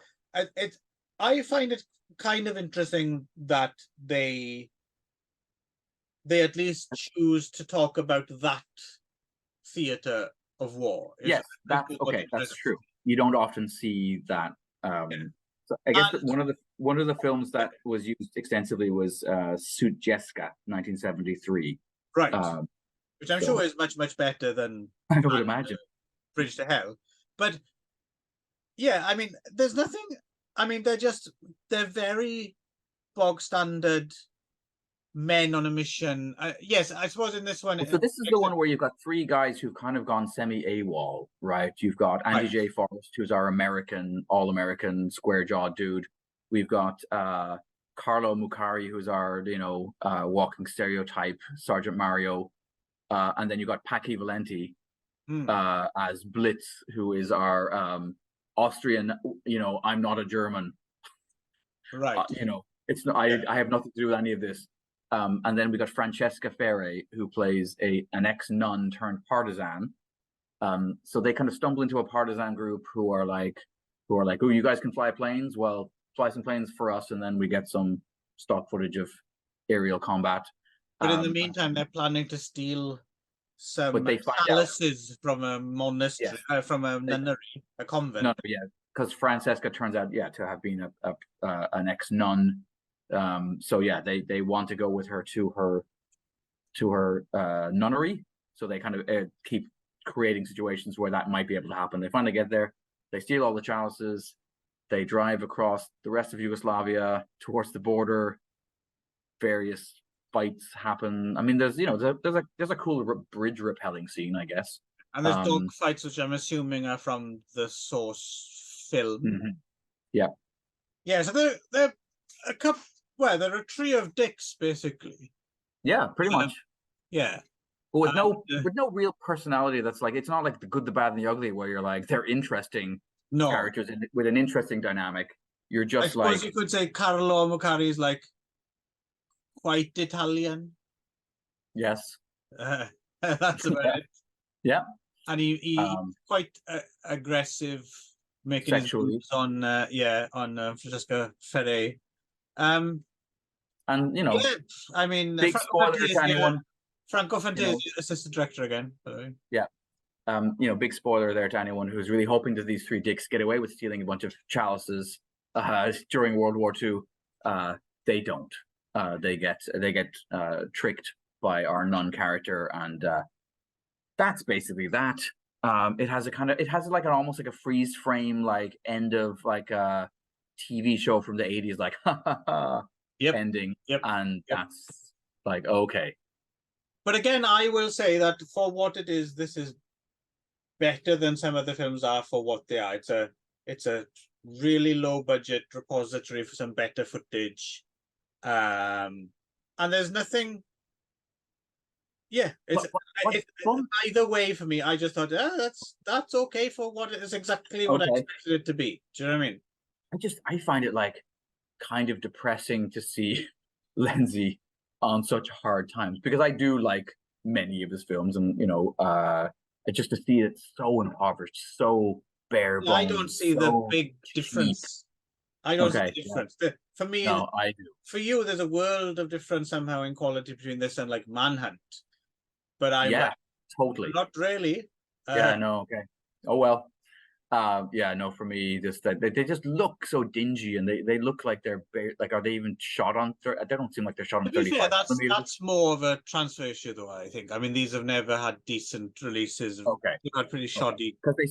Speaker 2: I find it kind of interesting that they at least choose to talk about that theater of war.
Speaker 3: Yes, that's okay. That's true. You don't often see that. So I guess one of the films that was used extensively was Sudjeska, 1973.
Speaker 2: Right. Which I'm sure is much better than
Speaker 3: I would imagine
Speaker 2: Bridge to Hell. But yeah, I mean, there's nothing. I mean, they're very bog standard men on a mission. Yes, I suppose in this one.
Speaker 3: So this is the one where you've got three guys who've kind of gone semi-AWOL, right? You've got Andy J. Forrest, who's our all-American square-jawed dude. We've got Carlo Mucari, who's our, you know, walking stereotype, Sergeant Mario. And then you've got Paki Valenti as Blitz, who is our Austrian, you know, I'm not a German.
Speaker 2: Right.
Speaker 3: You know, it's not, I have nothing to do with any of this. And then we got Francesca Ferre, who plays an ex-nun turned partisan. So they kind of stumble into a partisan group who are like, oh, you guys can fly planes? Well, fly some planes for us, and then we get some stock footage of aerial combat.
Speaker 2: But in the meantime, they're planning to steal some chalices from a monastery, from a nunnery, a convent.
Speaker 3: No, yeah, because Francesca turns out, to have been an ex-nun. So yeah, they want to go with her to her nunnery. So they kind of keep creating situations where that might be able to happen. They finally get there. They steal all the chalices. They drive across the rest of Yugoslavia towards the border. Various fights happen. I mean, there's a cool bridge rappelling scene, I guess.
Speaker 2: And there's dog fights, which I'm assuming are from the source film.
Speaker 3: Mm-hmm. Yeah.
Speaker 2: Yeah. So they're a couple. Well, they're a trio of dicks, basically.
Speaker 3: Yeah, pretty much.
Speaker 2: Yeah.
Speaker 3: But with no real personality. That's like, it's not like the good, the bad, and the ugly, where you're like, they're interesting characters with an interesting dynamic. You're just like, I suppose
Speaker 2: you could say Carlo Mucari is like quite Italian.
Speaker 3: Yes.
Speaker 2: That's about it.
Speaker 3: Yeah.
Speaker 2: And he quite aggressive, making his moves on Francesca Ferre.
Speaker 3: And you know,
Speaker 2: I mean,
Speaker 3: big spoiler to anyone.
Speaker 2: Franco Fantesi, assistant director again, by the way.
Speaker 3: Yeah. Big spoiler there to anyone who's really hoping that these three dicks get away with stealing a bunch of chalices during World War II. They don't. They get tricked by our nun character, and that's basically that. It has like an almost like a freeze frame, like end of like a TV show from the 80s, like ha ha ha ending. And that's like, okay.
Speaker 2: But again, I will say that for what it is, this is better than some other films are for what they are. It's a really low budget repository for some better footage. And there's nothing. Yeah, it's either way for me. I just thought, that's okay for what it is, exactly what I expected it to be. Do you know what I mean?
Speaker 3: I find it like kind of depressing to see Lenzi on such hard times, because I do like many of his films, and just to see it so impoverished, so bare bones.
Speaker 2: I don't see the big difference. I don't see the difference. For me,
Speaker 3: no, I do.
Speaker 2: For you, there's a world of difference somehow in quality between this and like Manhunt. But
Speaker 3: totally
Speaker 2: not really.
Speaker 3: Okay. Oh well. For me, they just look so dingy, and they look like they're like, are they even shot on? They don't seem like they're shot on 35.
Speaker 2: That's more of a transfer issue, though. I think. I mean, these have never had decent releases. They've had pretty shoddy.
Speaker 3: Because they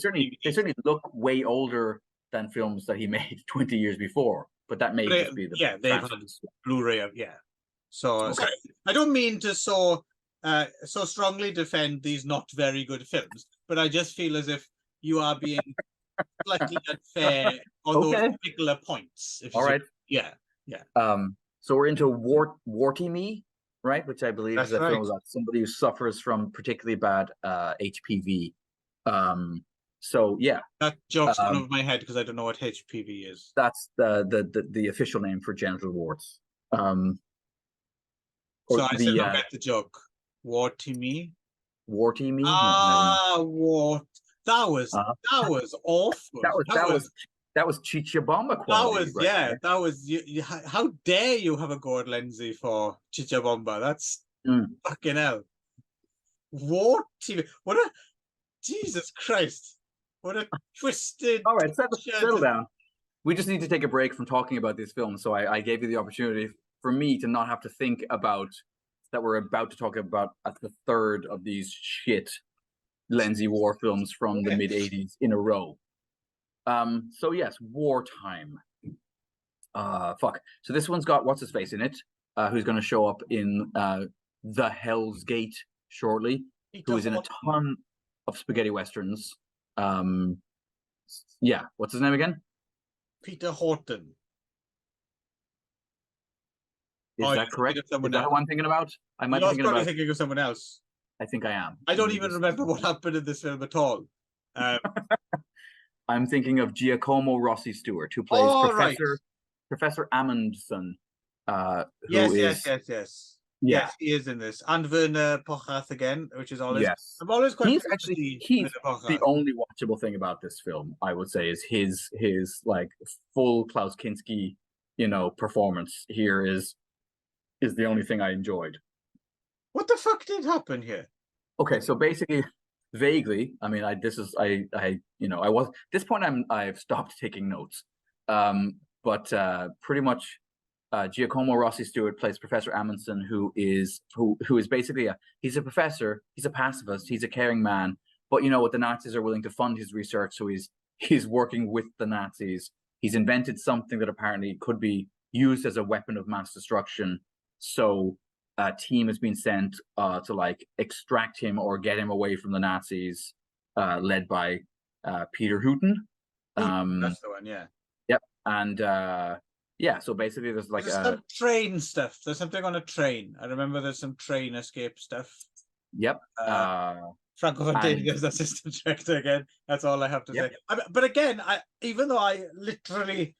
Speaker 3: certainly look way older than films that he made 20 years before. But that may just be the
Speaker 2: they've had Blu-ray. So I don't mean to so strongly defend these not very good films, but I just feel as if you are being slightly unfair on those particular points.
Speaker 3: All right.
Speaker 2: Yeah.
Speaker 3: So we're into WARTIME, right? Which I believe is a film about somebody who suffers from particularly bad HPV. So yeah,
Speaker 2: that joke's gone over my head because I don't know what HPV is.
Speaker 3: That's the official name for genital warts.
Speaker 2: So I still don't get the joke. WARTIME.
Speaker 3: WARTIME.
Speaker 2: Wart. That was awful.
Speaker 3: That was Chicha Bomba quality.
Speaker 2: That was how dare you have a go at Lenzi for Chicha Bomba? That's fucking hell. WARTIME. What a Jesus Christ. What a twisted.
Speaker 3: All right, settle down. We just need to take a break from talking about these films. So I gave you the opportunity for me to not have to think about that we're about to talk about at the third of these shit Lenzi war films from the mid 80s in a row. So yes, Wartime. So this one's got what's his face in it, who's going to show up in The Hell's Gate shortly, who is in a ton of spaghetti westerns. What's his name again?
Speaker 2: Peter Horton.
Speaker 3: Is that correct? Is that what I'm thinking about? I might be
Speaker 2: thinking of someone else.
Speaker 3: I think I am.
Speaker 2: I don't even remember what happened in this film at all.
Speaker 3: I'm thinking of Giacomo Rossi Stewart, who plays Professor Amundsen.
Speaker 2: Yes, he is in this, and Werner Pochath again, which is always. Yes. I'm always quite.
Speaker 3: He's the only watchable thing about this film, I would say, is his like full Klaus Kinski, performance here is the only thing I enjoyed.
Speaker 2: What the fuck did happen here?
Speaker 3: Okay, so basically, vaguely, I mean, this point I've stopped taking notes, but pretty much. Giacomo Rossi Stewart plays Professor Amundsen, who is basically he's a professor, he's a pacifist, he's a caring man, but what the Nazis are willing to fund his research, so he's working with the Nazis. He's invented something that apparently could be used as a weapon of mass destruction. So a team has been sent to like extract him or get him away from the Nazis, led by Peter Hooten.
Speaker 2: That's the one, yeah.
Speaker 3: Yep, and. So basically there's like
Speaker 2: some train stuff. There's something on a train. I remember there's some train escape stuff.
Speaker 3: Yep.
Speaker 2: Franco Fantesi as assistant director again. That's all I have to say. But again, even though I literally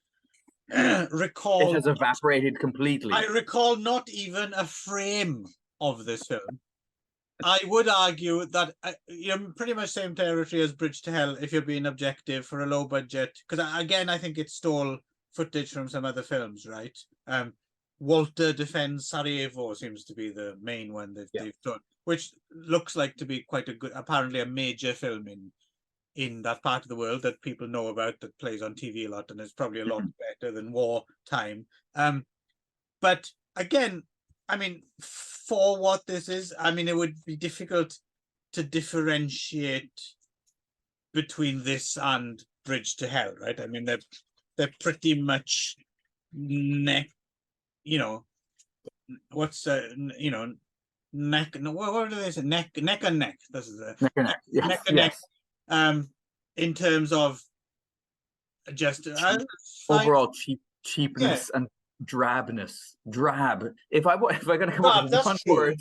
Speaker 2: recall...
Speaker 3: It has evaporated completely.
Speaker 2: I recall not even a frame of this film. I would argue that you're pretty much same territory as Bridge to Hell if you're being objective for a low budget. Because again, I think it stole footage from some other films, right? Walter Defends Sarajevo seems to be the main one they've done. which looks like to be quite a good, apparently a major film in that part of the world that people know about, that plays on TV a lot, and is probably a lot better than Wartime. But again, I mean, for what this is, I mean, it would be difficult to differentiate between this and Bridge to Hell, right? I mean, they're pretty much neck, you know, what's you know, neck. No, what do they say? Neck and neck. This is
Speaker 3: neck and neck. Yes,
Speaker 2: neck and neck. In terms of just
Speaker 3: overall cheapness and drabness. Drab. If I gotta come up with one word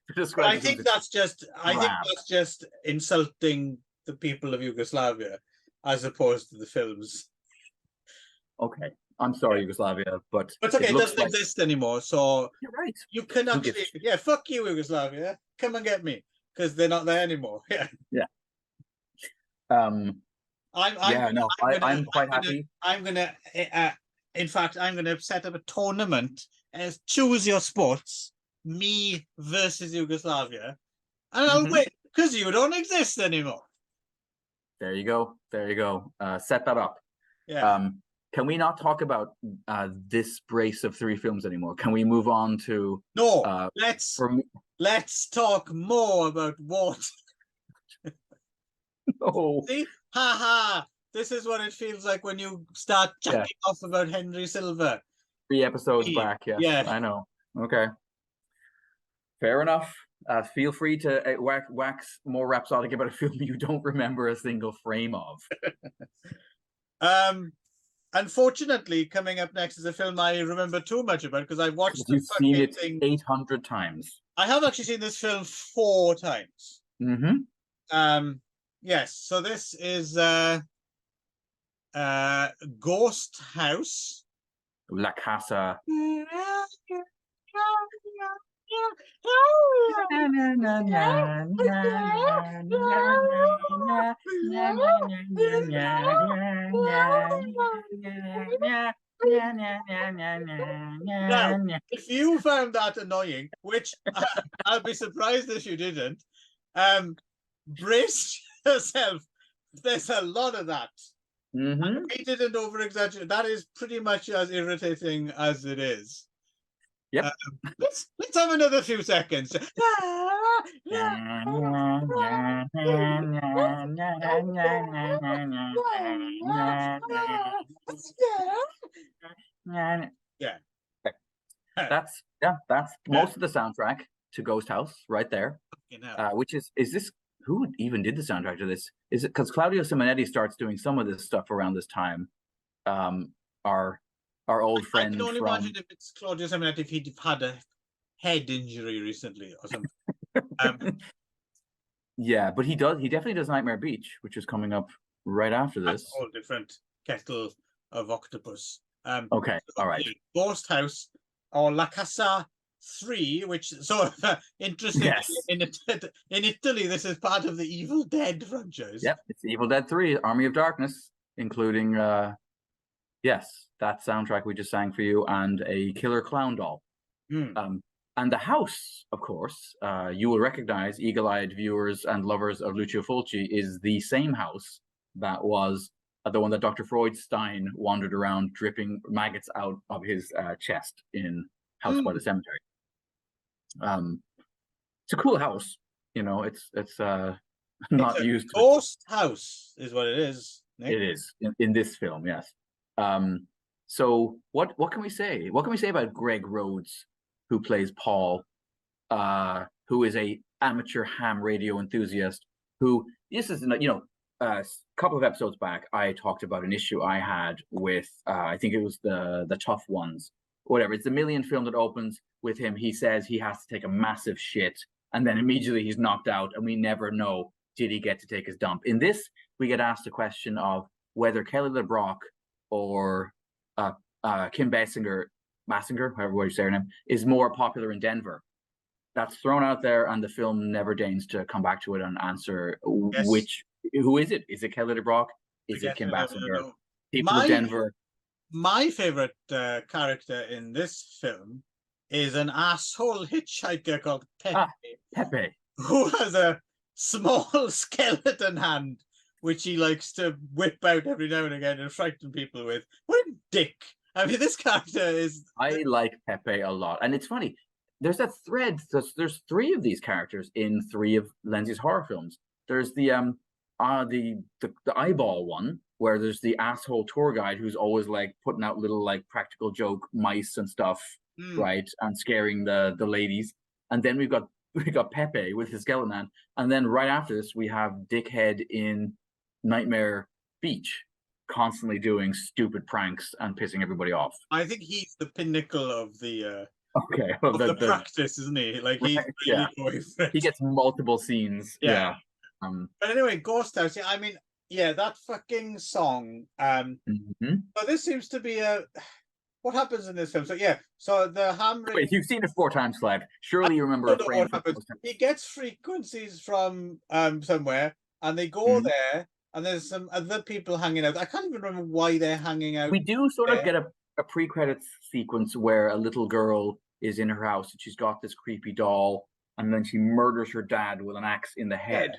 Speaker 3: to describe,
Speaker 2: I think that's just insulting the people of Yugoslavia as opposed to the films.
Speaker 3: Okay, I'm sorry, Yugoslavia, but
Speaker 2: it's okay. It doesn't exist anymore, so
Speaker 3: you're right.
Speaker 2: You can actually, fuck you, Yugoslavia. Come and get me, because they're not there anymore. Yeah.
Speaker 3: I'm quite happy.
Speaker 2: In fact, I'm gonna set up a tournament as choose your sports, me versus Yugoslavia, and I'll win because you don't exist anymore.
Speaker 3: There you go. Set that up.
Speaker 2: Yeah.
Speaker 3: Can we not talk about this brace of 3 films anymore? Can we move on to
Speaker 2: let's talk more about what.
Speaker 3: No.
Speaker 2: See? Ha! This is what it feels like when you start chatting off about Henry Silva.
Speaker 3: 3 episodes back, yes. Yeah. I know. Okay. Fair enough. Feel free to wax more rhapsodic about a film you don't remember a single frame of.
Speaker 2: Unfortunately, coming up next is a film I remember too much about because I've watched
Speaker 3: You've seen it 800 times.
Speaker 2: I have actually seen this film 4 times. Yes, so this is Ghost House.
Speaker 3: La Casa.
Speaker 2: Now, if you found that annoying, which I'll be surprised if you didn't, brace yourself. There's a lot of that. We didn't over-exaggerate. That is pretty much as irritating as it is.
Speaker 3: Yep.
Speaker 2: Let's have another few seconds.
Speaker 3: That's most of the soundtrack to Ghost House right there. Which is this, who even did the soundtrack to this? Is it because Claudio Simonetti starts doing some of this stuff around this time? Our old friend. I can only imagine
Speaker 2: if it's Claudio Simonetti if he'd had a head injury recently or something.
Speaker 3: Yeah, but he definitely does Nightmare Beach, which is coming up right after this.
Speaker 2: That's a whole different kettle of octopus.
Speaker 3: Okay, all right.
Speaker 2: Ghost House or La Casa 3, which so interesting.
Speaker 3: Yes.
Speaker 2: In Italy, this is part of the Evil Dead franchise.
Speaker 3: Yep, it's Evil Dead 3, Army of Darkness, including yes, that soundtrack we just sang for you, and a killer clown doll. And the house, of course, you will recognize, eagle-eyed viewers and lovers of Lucio Fulci, is the same house that was the one that Dr. Freudstein wandered around dripping maggots out of his chest in House by the Cemetery. It's a cool house, you know. It's not used.
Speaker 2: Ghost house is what it is. Nick.
Speaker 3: It is in this film, yes. So what can we say? What can we say about Greg Rhodes, who plays Paul, who is a amateur ham radio enthusiast? Who this is, you know, a couple of episodes back, I talked about an issue I had with I think it was the Tough Ones, whatever. It's the Million film that opens with him. He says he has to take a massive shit, and then immediately he's knocked out, and we never know, did he get to take his dump? In this, we get asked the question of whether Kelly LeBrock or Kim Basinger, however you say her name, is more popular in Denver. That's thrown out there, and the film never deigns to come back to it and answer who is it? Is it Kelly LeBrock? Is it Kim Basinger? People of Denver.
Speaker 2: My favorite character in this film is an asshole hitchhiker called Pepe.
Speaker 3: Pepe.
Speaker 2: who has a small skeleton hand, which he likes to whip out every now and again and frighten people with. What a dick. I mean, this character is...
Speaker 3: I like Pepe a lot. And it's funny, there's that thread, there's 3 of these characters in 3 of Lenzi's horror films. There's the eyeball one, where there's the asshole tour guide who's always like putting out little like practical joke mice and stuff, right? And scaring the ladies. And then we got Pepe with his skeleton hand. And then right after this, we have Dickhead in Nightmare Beach, constantly doing stupid pranks and pissing everybody off.
Speaker 2: I think he's the pinnacle of the
Speaker 3: of
Speaker 2: the practice, isn't he? Like he's really going for it.
Speaker 3: He gets multiple scenes. Yeah.
Speaker 2: But anyway, Ghost House. I mean, yeah, that fucking song. So this seems to be what happens in this film? So yeah, so the hammering.
Speaker 3: Wait, you've seen it 4 times, Flag. Surely you remember a frame.
Speaker 2: He gets frequencies from somewhere, and they go there, and there's some other people hanging out. I can't even remember why they're hanging out.
Speaker 3: We do sort of get a pre-credits sequence where a little girl is in her house and she's got this creepy doll, and then she murders her dad with an axe in the head.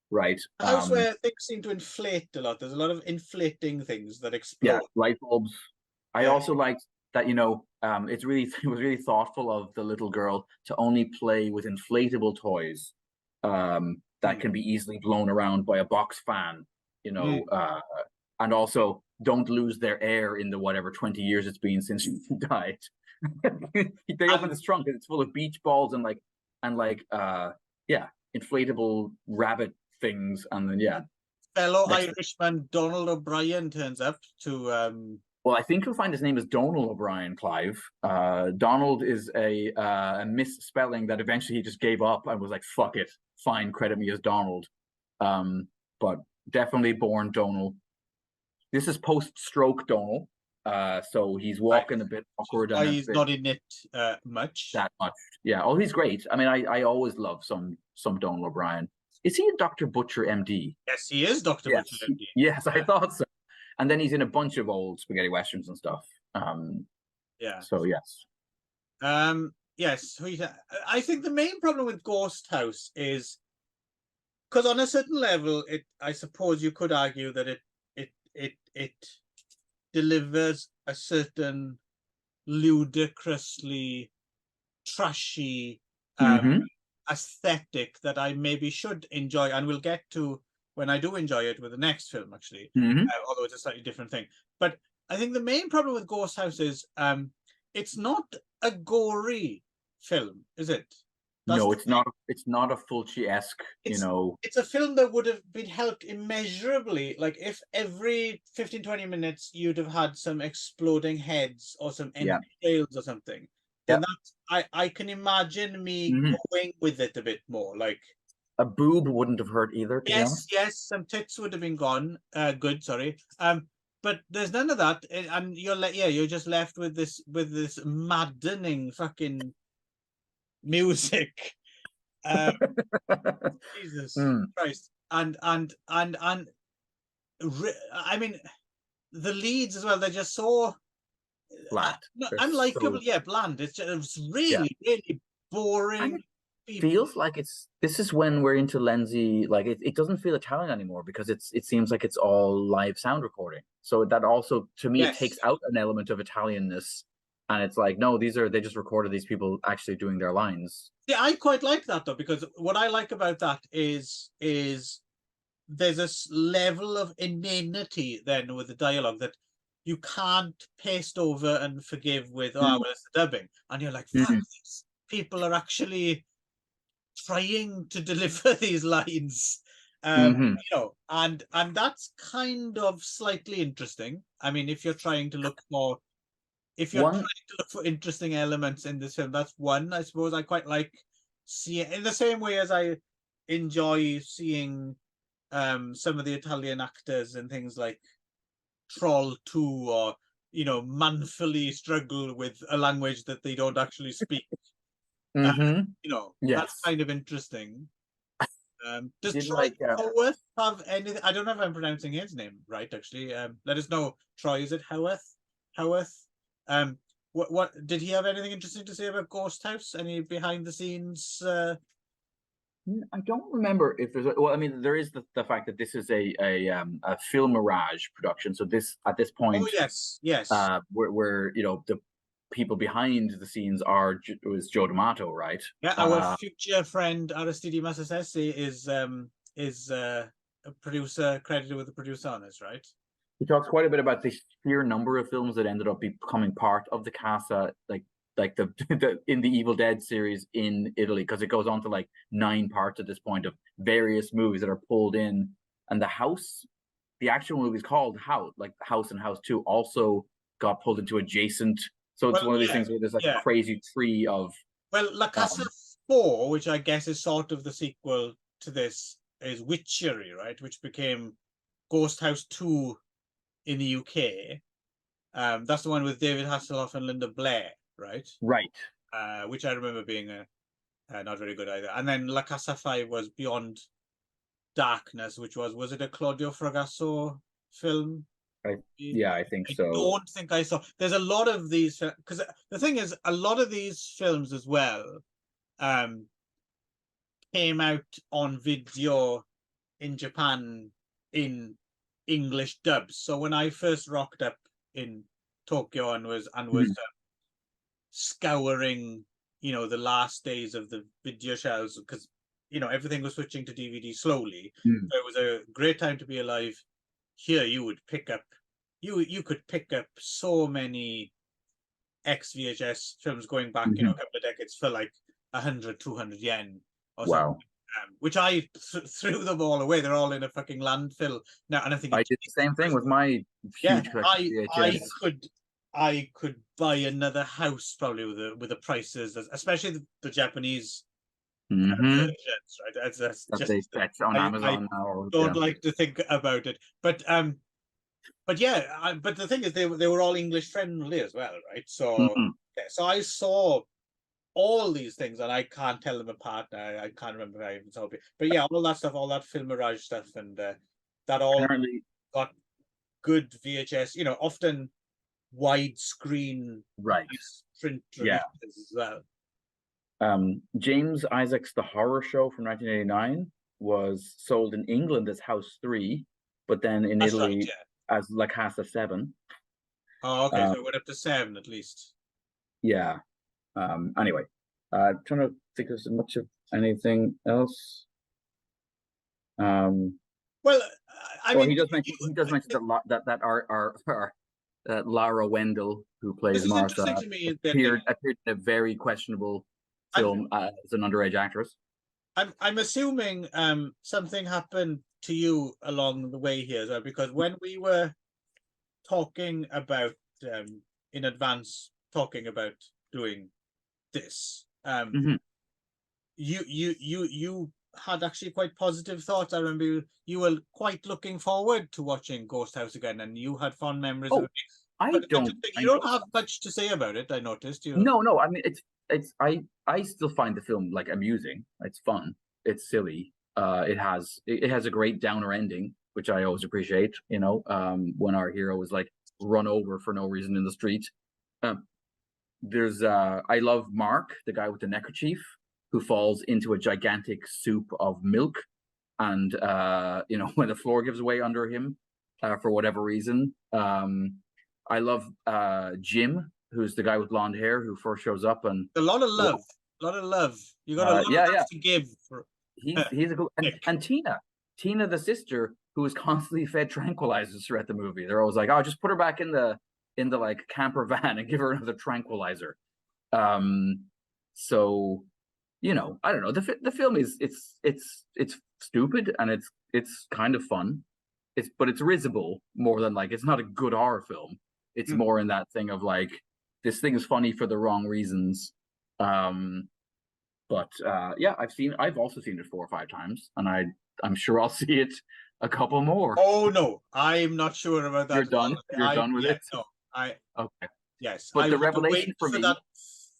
Speaker 3: Right.
Speaker 2: A house where things seem to inflate a lot. There's a lot of inflating things that explode. Yeah,
Speaker 3: light bulbs. I also liked that, it was really thoughtful of the little girl to only play with inflatable toys that can be easily blown around by a box fan, and also don't lose their air in the whatever 20 years it's been since she died. They open this trunk and it's full of beach balls and inflatable rabbit things, and then
Speaker 2: fellow Irishman Donald O'Brien turns up to
Speaker 3: well, I think you'll find his name is Donald O'Brien, Clive. Donald is a misspelling that eventually he just gave up and was like, fuck it, fine, credit me as Donald. But definitely born Donald. This is post-stroke Donald, so he's walking a bit awkward. And
Speaker 2: he's not in it much.
Speaker 3: That much, yeah. Oh, he's great. I mean, I always love some Donald O'Brien. Is he a Dr. Butcher MD?
Speaker 2: Yes, he is Dr. Butcher MD.
Speaker 3: Yes, I thought so. And then he's in a bunch of old spaghetti westerns and stuff. So yes.
Speaker 2: Yes. I think the main problem with Ghost House is because on a certain level, I suppose you could argue that it delivers a certain ludicrously trashy aesthetic that I maybe should enjoy, and we'll get to when I do enjoy it with the next film, actually, although it's a slightly different thing. But I think the main problem with Ghost House is it's not a gory film, is it?
Speaker 3: No, it's not. It's not a Fulci-esque,
Speaker 2: It's a film that would have been helped immeasurably. Like if every 15-20 minutes you'd have had some exploding heads or some entrails or something. Then I can imagine me going with it a bit more. Like
Speaker 3: a boob wouldn't have hurt either.
Speaker 2: Yes, some tits would have been gone. Good, sorry. But there's none of that, and you're just left with this maddening fucking music. Jesus Christ. And I mean the leads as well, they're just so
Speaker 3: flat.
Speaker 2: Unlikable, bland. It's really boring.
Speaker 3: Feels like this is when we're into Lenzi, like it doesn't feel Italian anymore because it seems like it's all live sound recording. So that also, to me, it takes out an element of Italianness. And it's like, no, they just recorded these people actually doing their lines.
Speaker 2: Yeah, I quite like that though, because what I like about that is there's this level of inanity then with the dialogue that you can't paste over and forgive with, well, it's the dubbing. And you're like, fuck, these people are actually trying to deliver these lines. And that's kind of slightly interesting. I mean, if you're trying to look for interesting elements in this film, that's one, I suppose. I quite like seeing, in the same way as I enjoy seeing some of the Italian actors and things like Troll 2 or, manfully struggle with a language that they don't actually speak. That's kind of interesting. Does Troy Howarth have anything? I don't know if I'm pronouncing his name right, actually. Let us know. Troy, is it Howarth? What did he have anything interesting to say about Ghost House? Any behind the scenes
Speaker 3: I don't remember if there's well, I mean, there is the fact that this is a film mirage production. So this at this point,
Speaker 2: Oh yes.
Speaker 3: where the people behind the scenes was Joe D'Amato, right?
Speaker 2: Yeah, our future friend Aristide Massasese is a producer credited with the producer on this, right?
Speaker 3: He talks quite a bit about the sheer number of films that ended up becoming part of the Casa, like the in the Evil Dead series in Italy, because it goes on to like 9 parts at this point of various movies that are pulled in, and the actual movie is called House, like House and House 2, also got pulled into adjacent. So it's one of these things where there's like a crazy tree of.
Speaker 2: Well, La Casa 4, which I guess is sort of the sequel to this, is Witchery, right? Which became Ghost House 2 in the UK. That's the one with David Hasselhoff and Linda Blair, right?
Speaker 3: Right.
Speaker 2: Which I remember being not very good either. And then La Casa 5 was Beyond Darkness, which was it a Claudio Fragasso film?
Speaker 3: I think so.
Speaker 2: I don't think I saw. There's a lot of these, because the thing is, a lot of these films as well came out on video in Japan in English dubs. So when I first rocked up in Tokyo and was scouring, the last days of the video shelves, because everything was switching to DVD slowly. So it was a great time to be alive. Here you would pick up, you could pick up so many ex-VHS films going back, a couple of decades for like 100, 200 yen or something. Which I threw them all away. They're all in a fucking landfill now. And I think
Speaker 3: I did the same thing with my huge
Speaker 2: VHS. I could buy another house probably with the prices, especially the Japanese versions, right? That's
Speaker 3: on Amazon now.
Speaker 2: I don't like to think about it, but but the thing is, they were all English friendly as well, right? So so I saw all these things, and I can't tell them apart now. I can't remember if I even saw it. But yeah, all that stuff, all that film mirage stuff, and that all got good VHS, often widescreen print releases as well.
Speaker 3: James Isaac's The Horror Show from 1989 was sold in England as House 3, but then in Italy as La Casa 7.
Speaker 2: Oh, okay, so it went up to 7 at least.
Speaker 3: Yeah. Anyway, trying to think of much of anything else. Well, I mean, he does mention that our Lara Wendell, who plays Martha, appeared in a very questionable film as an underage actress.
Speaker 2: I'm assuming something happened to you along the way here, because when we were talking about in advance, talking about doing this, you had actually quite positive thoughts. I remember you were quite looking forward to watching Ghost House again, and you had fond memories of it. You don't have much to say about it, I noticed.
Speaker 3: No, I mean, I still find the film like amusing. It's fun. It's silly. It has a great downer ending, which I always appreciate. When our hero was like run over for no reason in the street. I love Mark, the guy with the neckerchief, who falls into a gigantic soup of milk, and when the floor gives way under him for whatever reason. I love Jim, who's the guy with blonde hair who first shows up, and
Speaker 2: a lot of love. You got a lot of love to give.
Speaker 3: He's a good and Tina, the sister, who is constantly fed tranquilizers throughout the movie. They're always like, "Oh, just put her back in the like camper van and give her another tranquilizer." So, I don't know. The film is it's stupid, and it's kind of fun. But it's risible more than like, it's not a good horror film. It's more in that thing of like, this thing is funny for the wrong reasons. But I've also seen it 4 or 5 times, and I'm sure I'll see it a couple more.
Speaker 2: Oh no, I'm not sure about that.
Speaker 3: You're done. You're done with it.
Speaker 2: No,
Speaker 3: okay.
Speaker 2: Yes,
Speaker 3: but the revelation for me,
Speaker 2: that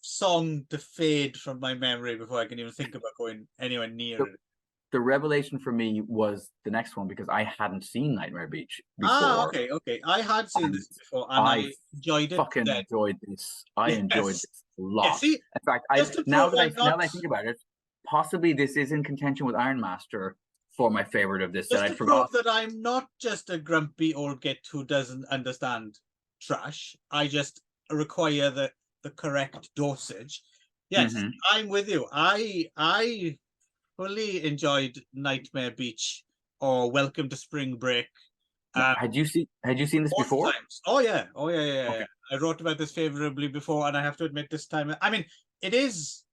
Speaker 2: song to fade from my memory before I can even think about going anywhere near it.
Speaker 3: The revelation for me was the next one, because I hadn't seen Nightmare Beach before.
Speaker 2: Okay. I had seen this before, and I enjoyed it.
Speaker 3: Enjoyed this. I enjoyed this a lot.
Speaker 2: Yeah, see,
Speaker 3: in fact, now that I think about it, possibly this is in contention with Ironmaster for my favorite of this.
Speaker 2: Just
Speaker 3: that I
Speaker 2: to
Speaker 3: forgot.
Speaker 2: prove that I'm not just a grumpy old git who doesn't understand trash. I just require the correct dosage. Yes, I'm with you. I fully enjoyed Nightmare Beach or Welcome to Spring Break.
Speaker 3: Had you seen this before?
Speaker 2: Times. Oh yeah.
Speaker 3: Okay.
Speaker 2: I wrote about this favorably before, and I have to admit this time, I mean, it is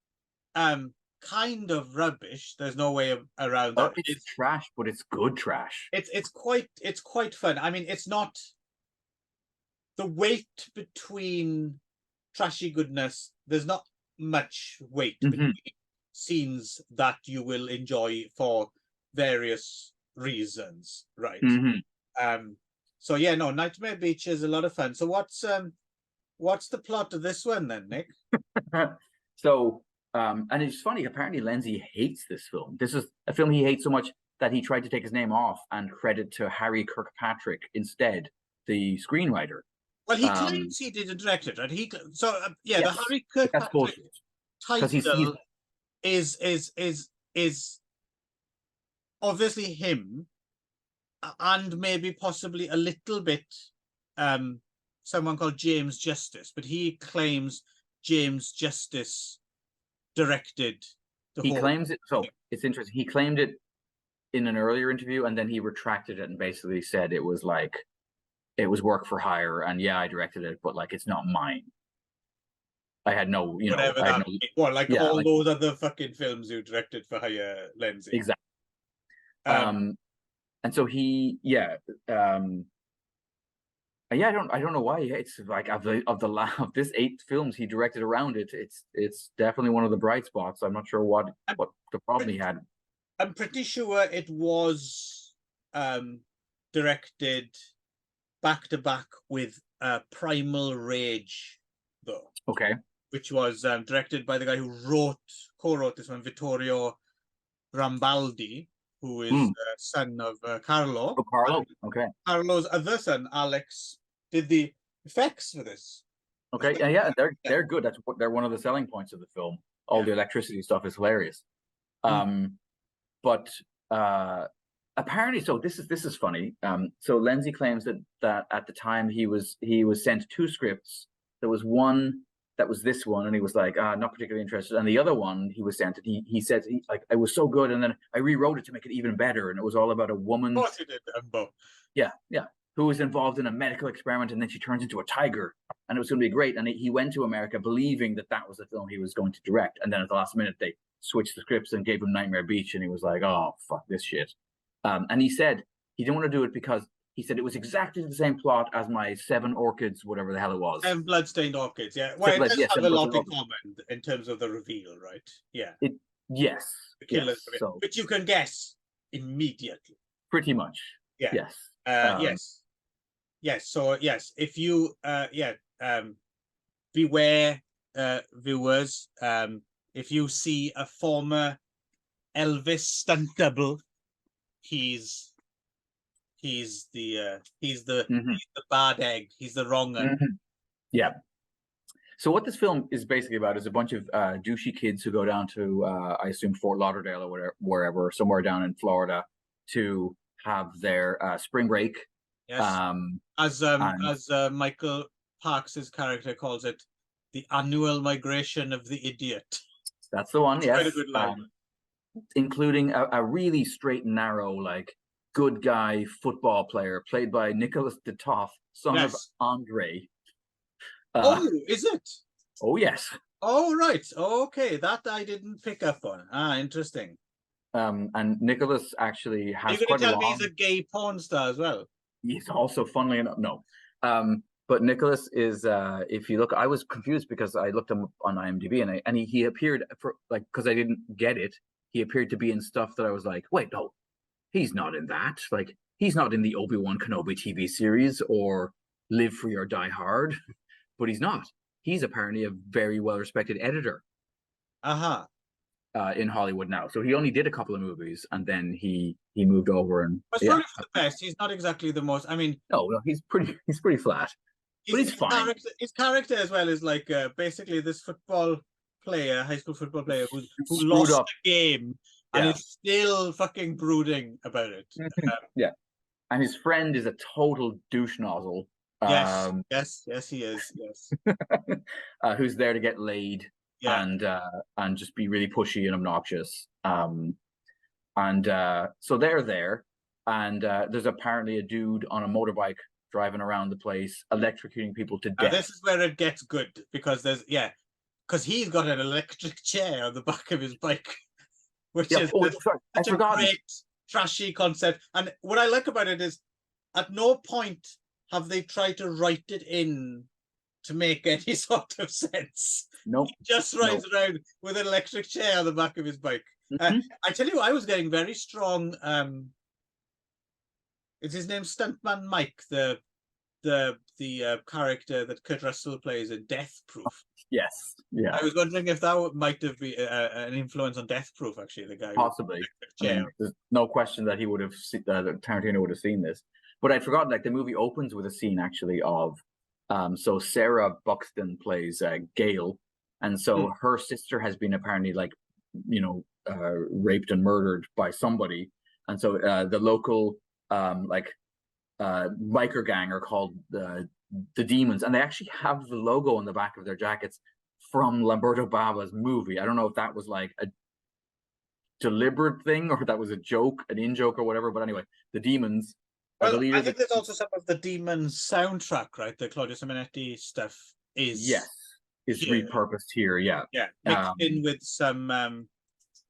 Speaker 2: kind of rubbish. There's no way around that.
Speaker 3: It's trash, but it's good trash.
Speaker 2: It's quite fun. I mean, it's not the weight between trashy goodness. There's not much weight between scenes that you will enjoy for various reasons, right? So yeah, no, Nightmare Beach is a lot of fun. So what's the plot of this one then, Nick?
Speaker 3: So and it's funny, apparently Lenzi hates this film. This is a film he hates so much that he tried to take his name off and credit to Harry Kirkpatrick instead, the screenwriter.
Speaker 2: Well, he claims he didn't direct it, right? The Harry Kirkpatrick title is obviously him, and maybe possibly a little bit someone called James Justice, but he claims James Justice directed the whole
Speaker 3: claims it. So it's interesting. He claimed it in an earlier interview, and then he retracted it and basically said it was work for hire, and yeah, I directed it, but like it's not mine. I had no,
Speaker 2: all those other fucking films you directed for hire, Lenzi.
Speaker 3: Exactly. And so he, I don't know why. It's like of this 8 films he directed around it, it's definitely one of the bright spots. I'm not sure what the problem he had.
Speaker 2: I'm pretty sure it was directed back to back with Primal Rage, though.
Speaker 3: Okay.
Speaker 2: Which was directed by the guy who co-wrote this one, Vittorio Rambaldi, who is the son of Carlo.
Speaker 3: Oh, Carlo. Okay.
Speaker 2: Carlo's other son, Alex, did the effects for this.
Speaker 3: Okay. Yeah, they're good. They're one of the selling points of the film. All the electricity stuff is hilarious. But apparently, so this is funny. So Lenzi claims that at the time he was sent 2 scripts. There was one that was this one, and he was like, not particularly interested. And the other one he was sent, he said, it was so good, and then I rewrote it to make it even better, and it was all about a woman.
Speaker 2: Of course he did, Umbo.
Speaker 3: Yeah, who was involved in a medical experiment, and then she turns into a tiger, and it was going to be great. And he went to America believing that was the film he was going to direct, and then at the last minute they switched the scripts and gave him Nightmare Beach, and he was like, oh, fuck this shit. And he said he didn't want to do it because he said it was exactly the same plot as my 7 Orchids, whatever the hell it was.
Speaker 2: 7 Bloodstained Orchids, yeah. Well, it does have a lot in common in terms of the reveal, right? Yeah.
Speaker 3: Yes.
Speaker 2: The killers, which you can guess immediately.
Speaker 3: Pretty much.
Speaker 2: Yeah.
Speaker 3: Yes.
Speaker 2: Yes. So yes, if you beware, viewers. If you see a former Elvis stunt double, he's the bad egg. He's the wrong one.
Speaker 3: Yeah. So what this film is basically about is a bunch of douchey kids who go down to I assume Fort Lauderdale or wherever, somewhere down in Florida, to have their spring break.
Speaker 2: Yes. As Michael Parks' character calls it, the annual migration of the idiot.
Speaker 3: That's the one. Yes.
Speaker 2: Quite a good line.
Speaker 3: Including a really straight and narrow, like, good guy football player played by Nicholas de Toff, son of Andre.
Speaker 2: Is it?
Speaker 3: Oh, yes.
Speaker 2: Oh, right. Okay, that I didn't pick up on. Interesting.
Speaker 3: And Nicholas actually has.
Speaker 2: Are you going to tell me he's a gay porn star as well?
Speaker 3: He's also, funnily enough, no. But Nicholas is, if you look, I was confused because I looked him up on IMDb and he appeared for, like, because I didn't get it. He appeared to be in stuff that I was like, wait, no, he's not in that. Like, he's not in the Obi-Wan Kenobi TV series or Live Free or Die Hard, but he's not. He's apparently a very well-respected editor. In Hollywood now. So he only did a couple of movies and then he moved over and
Speaker 2: probably for the best. He's not exactly the most, I mean,
Speaker 3: no, he's pretty flat. But he's fine.
Speaker 2: His character as well is like basically this football player, high school football player, who
Speaker 3: Screwed
Speaker 2: lost
Speaker 3: up.
Speaker 2: the game and
Speaker 3: Yeah.
Speaker 2: is still fucking brooding about it.
Speaker 3: Yeah, and his friend is a total douche nozzle.
Speaker 2: Yes, he is. Yes,
Speaker 3: Who's there to get laid and just be really pushy and obnoxious. So they're there, and there's apparently a dude on a motorbike driving around the place, electrocuting people to death.
Speaker 2: This is where it gets good, because because he's got an electric chair on the back of his bike, which is such a great trashy concept. And what I like about it is, at no point have they tried to write it in to make any sort of sense.
Speaker 3: Nope.
Speaker 2: He just rides around with an electric chair on the back of his bike. I tell you, I was getting very strong. Is his name Stuntman Mike, the character that Kurt Russell plays in Death Proof?
Speaker 3: Yes. Yeah.
Speaker 2: I was wondering if that might have been an influence on Death Proof. Actually, the guy
Speaker 3: possibly. I mean, there's no question that he would have that Tarantino would have seen this. But I'd forgotten, like, the movie opens with a scene actually of so Sarah Buxton plays Gail, and so her sister has been apparently, like, raped and murdered by somebody, and so the local biker gang are called the Demons, and they actually have the logo on the back of their jackets from Lamberto Bava's movie. I don't know if that was like a deliberate thing or if that was a joke, an in-joke or whatever, but anyway, the Demons.
Speaker 2: Well, I think there's also some of the Demons soundtrack, right? The Claudio Simonetti stuff is
Speaker 3: repurposed here,
Speaker 2: mixed in with some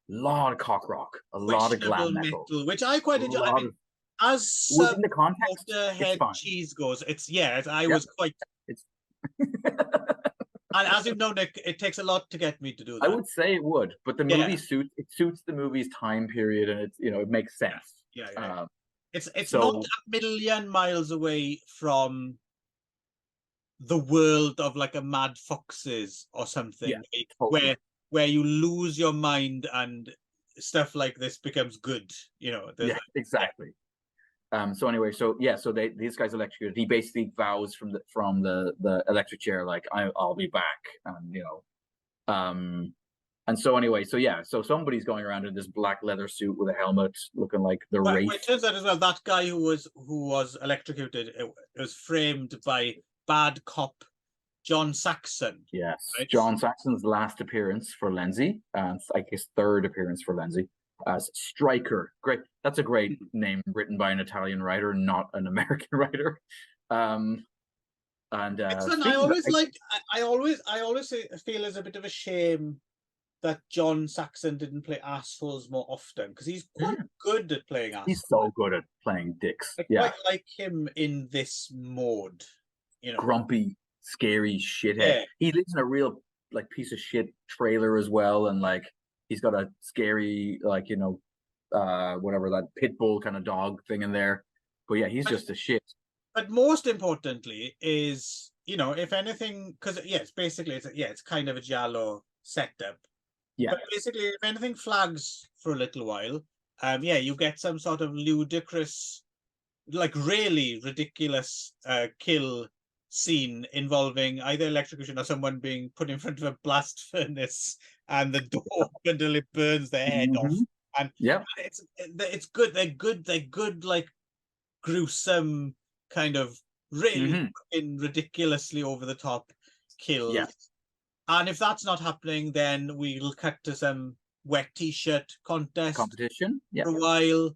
Speaker 3: lot of cock rock, a lot of glam metal,
Speaker 2: which I quite enjoy. I mean, as
Speaker 3: within the context,
Speaker 2: head cheese goes, I was quite. And as you've known, Nick, it takes a lot to get me to do that.
Speaker 3: I would say it would, but the movie suits the movie's time period, and it's it makes sense.
Speaker 2: It's not a million miles away from the world of like a Mad Foxes or something, where you lose your mind and stuff like this becomes good.
Speaker 3: Exactly. So anyway, these guys electrocuted. He basically vows from the electric chair, like, I'll be back, and so anyway, so somebody's going around in this black leather suit with a helmet, looking like the Wraith.
Speaker 2: It turns out as well, that guy who was electrocuted, it was framed by bad cop John Saxon.
Speaker 3: Yes,
Speaker 2: right?
Speaker 3: John Saxon's last appearance for Lenzi, and like his third appearance for Lenzi as Striker. Great, that's a great name, written by an Italian writer, not an American writer. I always feel it's a bit of a shame that John Saxon didn't play assholes more often, because he's quite good at playing assholes. He's so good at playing dicks.
Speaker 2: I quite like him in this mode.
Speaker 3: Grumpy, scary shithead. Yeah. He lives in a real like piece of shit trailer as well, and like he's got a scary whatever, that pit bull kind of dog thing in there. But yeah, he's just a shit.
Speaker 2: But most importantly is, if anything, because it's kind of a giallo setup. Yeah. But basically, if anything flags for a little while, you get some sort of ludicrous, like really ridiculous kill scene involving either electrocution or someone being put in front of a blast furnace and the door until it burns their head off. And it's good. They're good, like gruesome kind of really ridiculously over the top kills. Yeah. And if that's not happening, then we'll cut to some wet t-shirt competition for a while.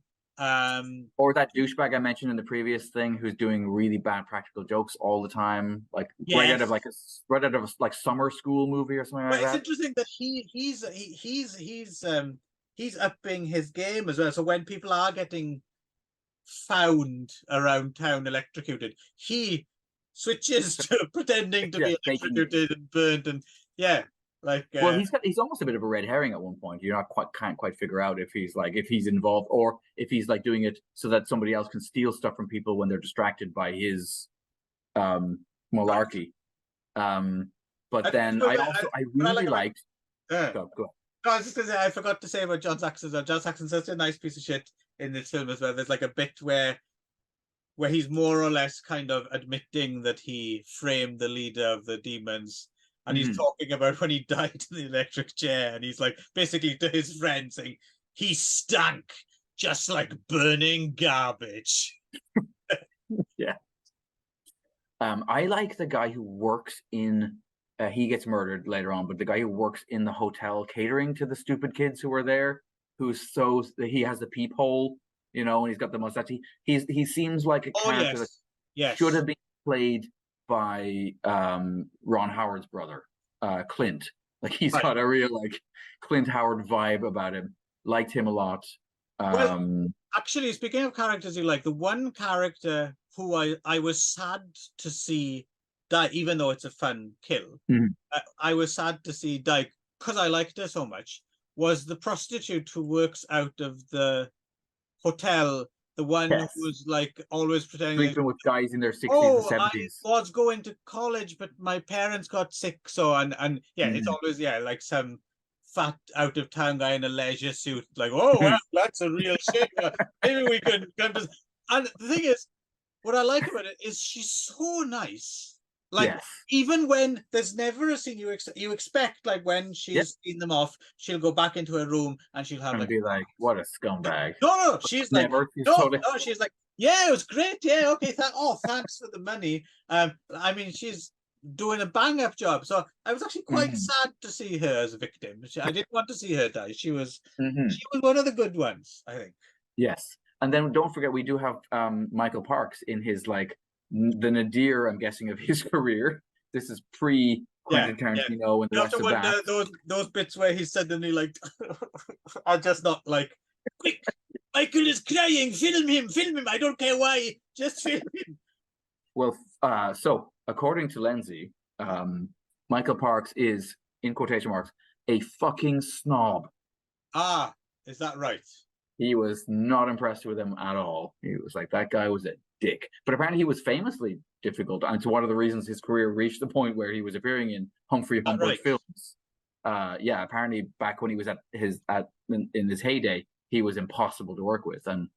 Speaker 3: Or that douchebag I mentioned in the previous thing, who's doing really bad practical jokes all the time, like right out of a summer school movie or something like that.
Speaker 2: It's interesting that he's upping his game as well. So when people are getting found around town electrocuted, he switches to pretending to be electrocuted and burnt, and
Speaker 3: he's almost a bit of a red herring at one point. You can't quite figure out if he's involved, or if he's like doing it so that somebody else can steal stuff from people when they're distracted by his malarkey. But then I really liked. Go ahead.
Speaker 2: No, I was just gonna say, I forgot to say about John Saxon. John Saxon's such a nice piece of shit in this film as well. There's like a bit where he's more or less kind of admitting that he framed the leader of the Demons, and he's talking about when he died in the electric chair, and he's like basically to his friend saying he stank just like burning garbage.
Speaker 3: Yeah. I like the guy who works in. He gets murdered later on, but the guy who works in the hotel catering to the stupid kids who are there, he has the peephole, you know, and he's got the mustache. He seems like a character that should have been played by Ron Howard's brother, Clint. Like he's got a real like Clint Howard vibe about him. Liked him a lot.
Speaker 2: Well, actually, speaking of characters you like, the one character who I was sad to see die, even though it's a fun kill, I was sad to see die because I liked her so much, was the prostitute who works out of the hotel, the one who was like always pretending
Speaker 3: sleeping with guys in their 60s and 70s.
Speaker 2: I was going to college, but my parents got sick, so and it's always like some fat out of town guy in a leisure suit, like, oh well, that's a real shame. Maybe we could. And the thing is, what I like about it is she's so nice. Like even when there's never a scene you expect, like when she's seen them off, she'll go back into her room and she'll have
Speaker 3: be like, what a scumbag.
Speaker 2: No, she's like, she's like, yeah, it was great. Yeah, okay, thanks for the money. I mean, she's doing a bang up job. So I was actually quite sad to see her as a victim. I didn't want to see her die. She was one of the good ones, I think.
Speaker 3: Yes. And then don't forget, we do have Michael Parks in his like the nadir, I'm guessing, of his career. This is pre Quentin Tarantino and the rest of that.
Speaker 2: Those bits where he's suddenly like, are just not like, quick, Michael is crying, film him, I don't care why, just film him.
Speaker 3: Well, so according to Lenzi, Michael Parks is, in quotation marks, a fucking snob.
Speaker 2: Ah, is that right?
Speaker 3: He was not impressed with him at all. He was like, that guy was a dick. But apparently he was famously difficult. And it's one of the reasons his career reached the point where he was appearing in Humphrey Humbert films. Apparently back when he was in his heyday, he was impossible to work with. And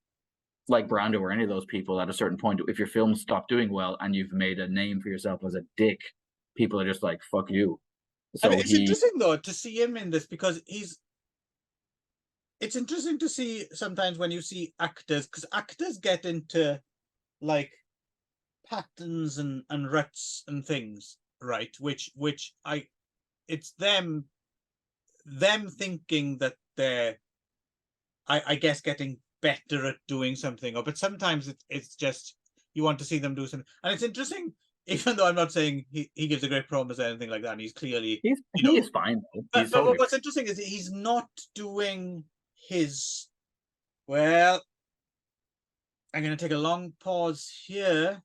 Speaker 3: like Brando or any of those people, at a certain point, if your films stop doing well and you've made a name for yourself as a dick, people are just like, fuck you. So
Speaker 2: it's interesting though to see him in this, because it's interesting to see sometimes when you see actors, because actors get into like patterns and ruts and things, right? Which it's them thinking that they're, I guess, getting better at doing something, but sometimes it's just you want to see them do something. And it's interesting, even though I'm not saying he gives a great promise or anything like that, and he's clearly he
Speaker 3: is fine though.
Speaker 2: But what's interesting is he's not doing his, well, I'm going to take a long pause here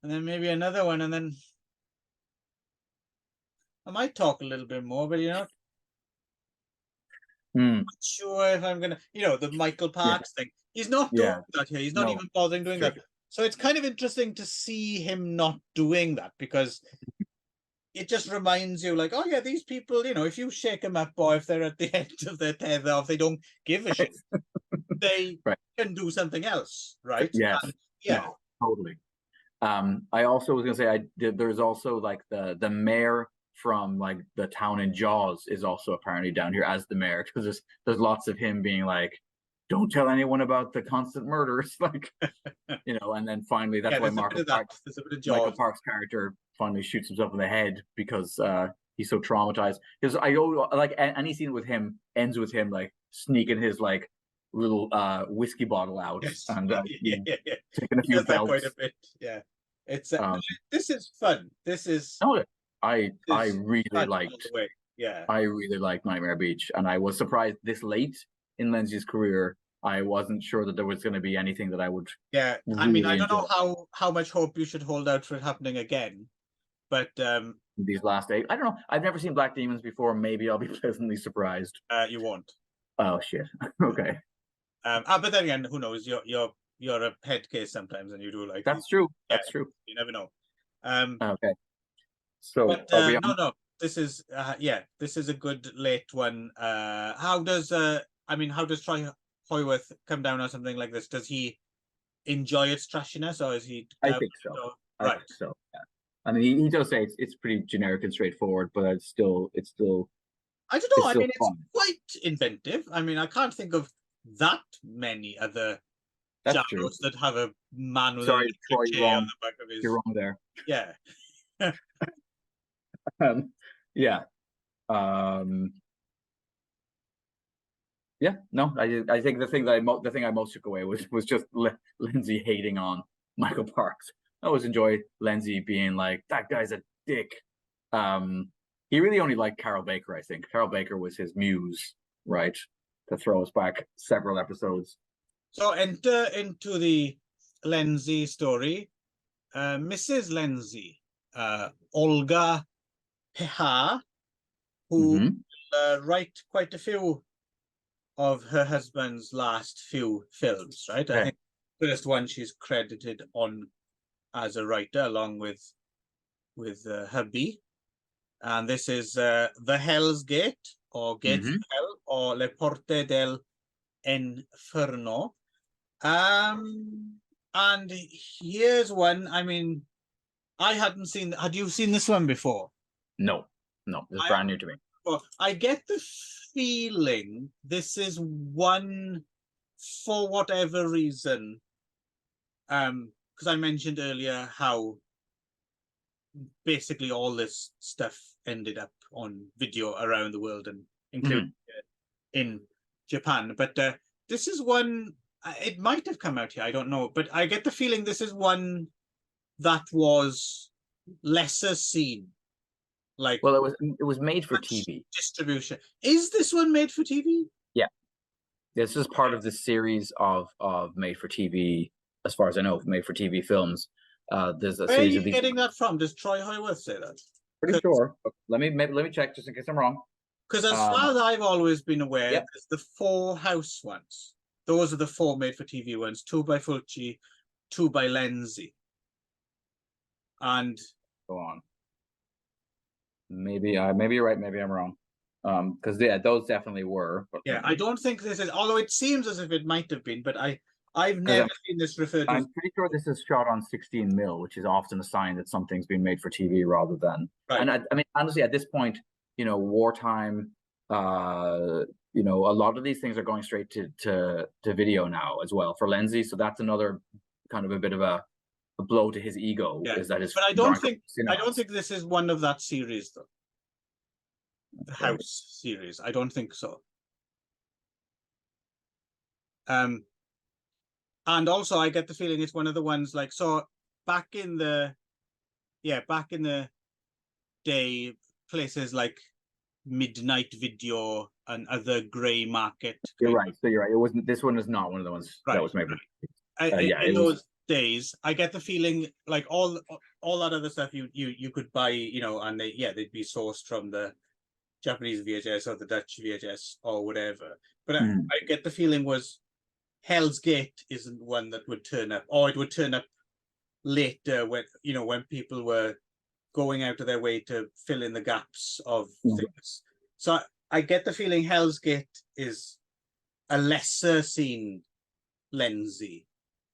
Speaker 2: and then maybe another one, and then I might talk a little bit more, but I'm not sure if I'm going to, the Michael Parks thing. He's not doing that here. He's not even bothering doing that. So it's kind of interesting to see him not doing that, because it just reminds you, like, oh yeah, these people, if you shake them up, or if they're at the end of their tether, or if they don't give a shit, they can do something else, right?
Speaker 3: Yes. No, totally. I also was gonna say there's also like the mayor from like the town in Jaws is also apparently down here as the mayor, because there's lots of him being like, don't tell anyone about the constant murders, like, and then finally that's why Michael Parks' character finally shoots himself in the head, because he's so traumatized. Because I like any scene with him ends with him like sneaking his like little whiskey bottle out and taking a few belts.
Speaker 2: Quite a bit. Yeah, it's this is fun. This is
Speaker 3: I really liked.
Speaker 2: I
Speaker 3: really liked Nightmare Beach, and I was surprised this late in Lenzi's career. I wasn't sure that there was going to be anything that I would.
Speaker 2: Yeah, I mean, I don't know how much hope you should hold out for it happening again, but
Speaker 3: these last 8, I don't know. I've never seen Black Demons before. Maybe I'll be pleasantly surprised.
Speaker 2: You won't.
Speaker 3: Oh shit. Okay.
Speaker 2: But then again, who knows? You're a head case sometimes, and you do like
Speaker 3: that's true. That's true.
Speaker 2: You never know.
Speaker 3: Okay. So
Speaker 2: but, no. This is this is a good late one. How does Troy Hoyworth come down on something like this? Does he enjoy its trashiness, or is he?
Speaker 3: I think so.
Speaker 2: Right.
Speaker 3: I think so. Yeah. I mean, he does say it's pretty generic and straightforward, but it's still
Speaker 2: I don't know.
Speaker 3: it's
Speaker 2: I
Speaker 3: still
Speaker 2: mean, it's
Speaker 3: fun.
Speaker 2: quite inventive. I mean, I can't think of that many other
Speaker 3: That's true.
Speaker 2: giallos that have a man with
Speaker 3: Sorry,
Speaker 2: a
Speaker 3: Troy,
Speaker 2: electric
Speaker 3: you're
Speaker 2: chair on
Speaker 3: wrong.
Speaker 2: the back of his.
Speaker 3: You're wrong there.
Speaker 2: Yeah.
Speaker 3: Yeah. Yeah. No, I think the thing I most took away was just Lenzi hating on Michael Parks. I always enjoy Lenzi being like, that guy's a dick. He really only liked Carol Baker, I think. Carol Baker was his muse, right? To throw us back several episodes.
Speaker 2: So enter into the Lenzi story. Mrs. Lenzi, Olga Peha, who write quite a few of her husband's last few films, right? I think the first one she's credited on as a writer along with hubby. And this is The Hell's Gate, or Gates of Hell, or Le Porte del Inferno. And here's one. I mean, I hadn't seen. Had you seen this one before?
Speaker 3: No, it's brand new to me.
Speaker 2: Well, I get the feeling this is one, for whatever reason, because I mentioned earlier how basically all this stuff ended up on video around the world, and including in Japan. But this is one, it might have come out here, I don't know, but I get the feeling this is one that was lesser seen. Like,
Speaker 3: well, it was made for TV
Speaker 2: distribution. Is this one made for TV?
Speaker 3: Yeah, this is part of the series of made for TV, as far as I know, made for TV films. There's a
Speaker 2: Where
Speaker 3: series
Speaker 2: are
Speaker 3: of
Speaker 2: you
Speaker 3: these.
Speaker 2: getting that from? Does Troy Hoyworth say that?
Speaker 3: Pretty sure. Let me check just in case I'm wrong.
Speaker 2: Because as far as I've always been aware,
Speaker 3: Yep.
Speaker 2: there's the 4 house ones. Those are the 4 made for TV ones. 2 by Fulci, 2 by Lenzi. And
Speaker 3: Go on. Maybe you're right. Maybe I'm wrong. Because those definitely were. But
Speaker 2: yeah, I don't think this is. Although it seems as if it might have been, but I've never seen this referred to.
Speaker 3: I'm pretty sure this is shot on 16 mil, which is often a sign that something's been made for TV rather than.
Speaker 2: Right.
Speaker 3: And I mean, honestly, at this point, wartime. A lot of these things are going straight to video now as well for Lenzi. So that's another kind of a bit of a blow to his ego.
Speaker 2: Yeah.
Speaker 3: Is that his?
Speaker 2: But I don't think this is one of that series though. The House series. I don't think so. And also I get the feeling it's one of the ones like, so back in the day, places like Midnight Video and other grey market.
Speaker 3: You're right. So you're right. It wasn't. This one is not one of the ones that was made.
Speaker 2: In those days, I get the feeling like all that other stuff you could buy, and they'd be sourced from the Japanese VHS or the Dutch VHS or whatever. But I get the feeling was Hell's Gate isn't one that would turn up, or it would turn up later when people were going out of their way to fill in the gaps of things. So I get the feeling Hell's Gate is a lesser seen Lenzi,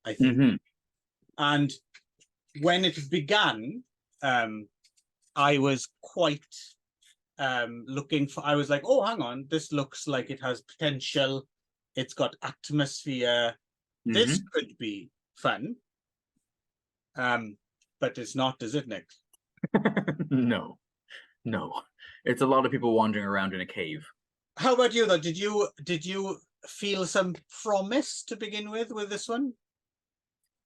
Speaker 2: I think. And when it began, I was quite looking for. I was like, oh, hang on, this looks like it has potential. It's got atmosphere. This could be fun. But it's not, is it, Nick?
Speaker 3: No. It's a lot of people wandering around in a cave.
Speaker 2: How about you though? Did you feel some promise to begin with this one?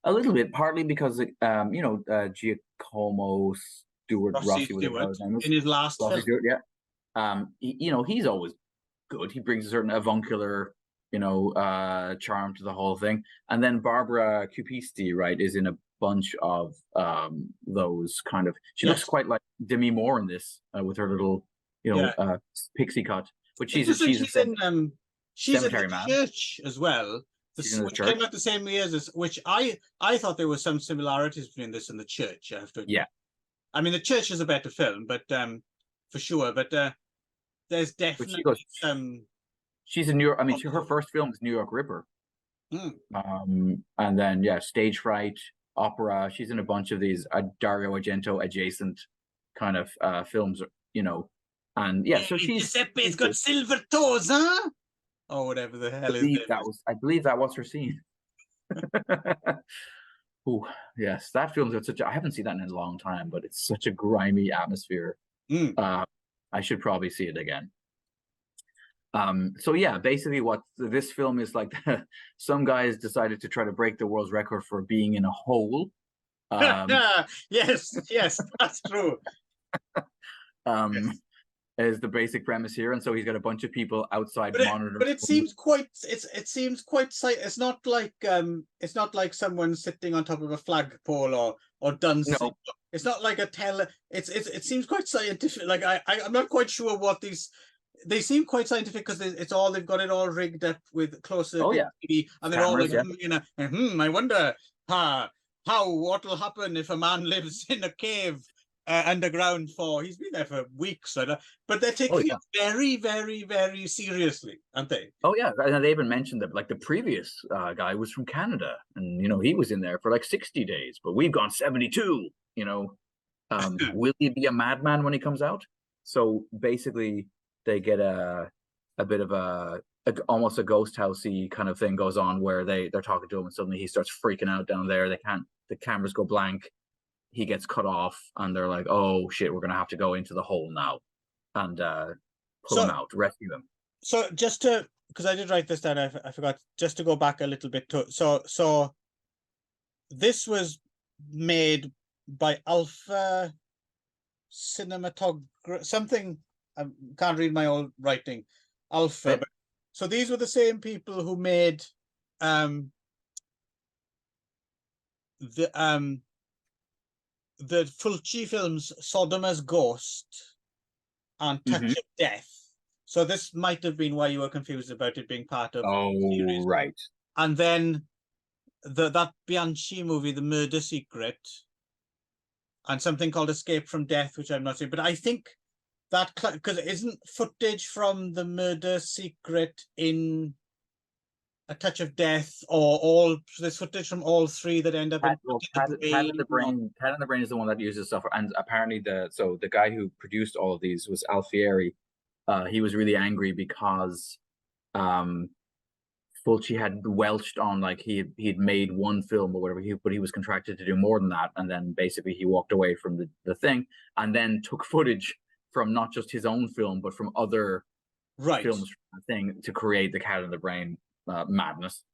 Speaker 3: A little bit, partly because Giacomo Stewart, Rossi
Speaker 2: in his last film.
Speaker 3: Stewart, yeah. He's always good. He brings a certain avuncular, charm to the whole thing. And then Barbara Cupisti, right, is in a bunch of those kind of. She looks quite like Demi Moore in this with her little, pixie cut. But she's in Cemetery Man.
Speaker 2: Church as well. Which came out the same years as which I thought there were some similarities between this and The Church. I have to admit.
Speaker 3: Yeah.
Speaker 2: I mean, The Church is a better film, but for sure. But there's definitely
Speaker 3: she's in New York. I mean, her first film is New York Ripper. And then Stage Fright. opera. She's in a bunch of these Dario Argento adjacent kind of films, you know. And yeah, so
Speaker 2: Giuseppe's got silver toes, huh? Or whatever the hell is it.
Speaker 3: I believe that was her scene. Oh yes, that film's got such. I haven't seen that in a long time, but it's such a grimy atmosphere. I should probably see it again. So yeah, basically what this film is like, some guys decided to try to break the world's record for being in a hole.
Speaker 2: Yes, that's true.
Speaker 3: Yes. Is the basic premise here, and so he's got a bunch of people outside monitoring.
Speaker 2: But it seems quite. It seems quite. It's not like someone sitting on top of a flagpole or done. No. It's not like a It seems quite scientific. Like I'm not quite sure what these. They seem quite scientific because they've got it all rigged up with closer.
Speaker 3: Oh yeah.
Speaker 2: TV, and they're all like, I wonder what will happen if a man lives in a cave. Underground he's been there for weeks, but they're taking it very, very, very seriously, aren't they? Oh yeah,
Speaker 3: and they even mentioned that like the previous guy was from Canada, and you know he was in there for like 60 days, but we've gone 72. You know, will he be a madman when he comes out? So basically, they get a bit of almost a ghost housey kind of thing goes on where they're talking to him, and suddenly he starts freaking out down there. The cameras go blank. He gets cut off, and they're like, "Oh shit, we're gonna have to go into the hole now, and pull him out, rescue him."
Speaker 2: So just to, because I did write this down, I forgot, just to go back a little bit to so this was made by Alpha Cinematography, something. I can't read my old writing. Alpha. But, so these were the same people who made the Fulci films Sodoma's Ghost and Touch of Death. So this might have been why you were confused about it being part of the series.
Speaker 3: Right.
Speaker 2: And then that Bianchi movie, The Murder Secret, and something called Escape from Death, which I'm not saying, but I think that, because it isn't footage from The Murder Secret in A Touch of Death, or there's footage from all three that end up
Speaker 3: Cat in the Brain. Cat in the Brain is the one that uses stuff, and apparently the guy who produced all of these was Alfieri. He was really angry because Fulci had welched on, like he'd made one film or whatever, but he was contracted to do more than that, and then basically he walked away from the thing, and then took footage from not just his own film but from other films from the thing to create the Cat in the Brain madness.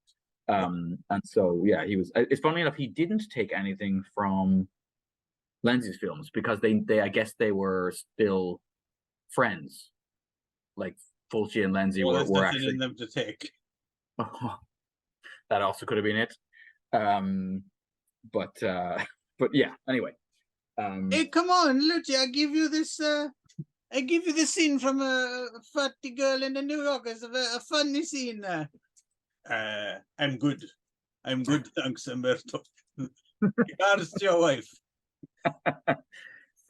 Speaker 3: And so yeah, he was. It's funny enough, he didn't take anything from Lenzi's films because they I guess they were still friends. Like Fulci and Lenzi were actually
Speaker 2: in them to take.
Speaker 3: That also could have been it. But yeah. Anyway.
Speaker 2: Hey, come on, Lucy! I give you this scene from a fatty girl in New York. It's a funny scene. I'm good. Thanks, Umberto. Regards to your wife.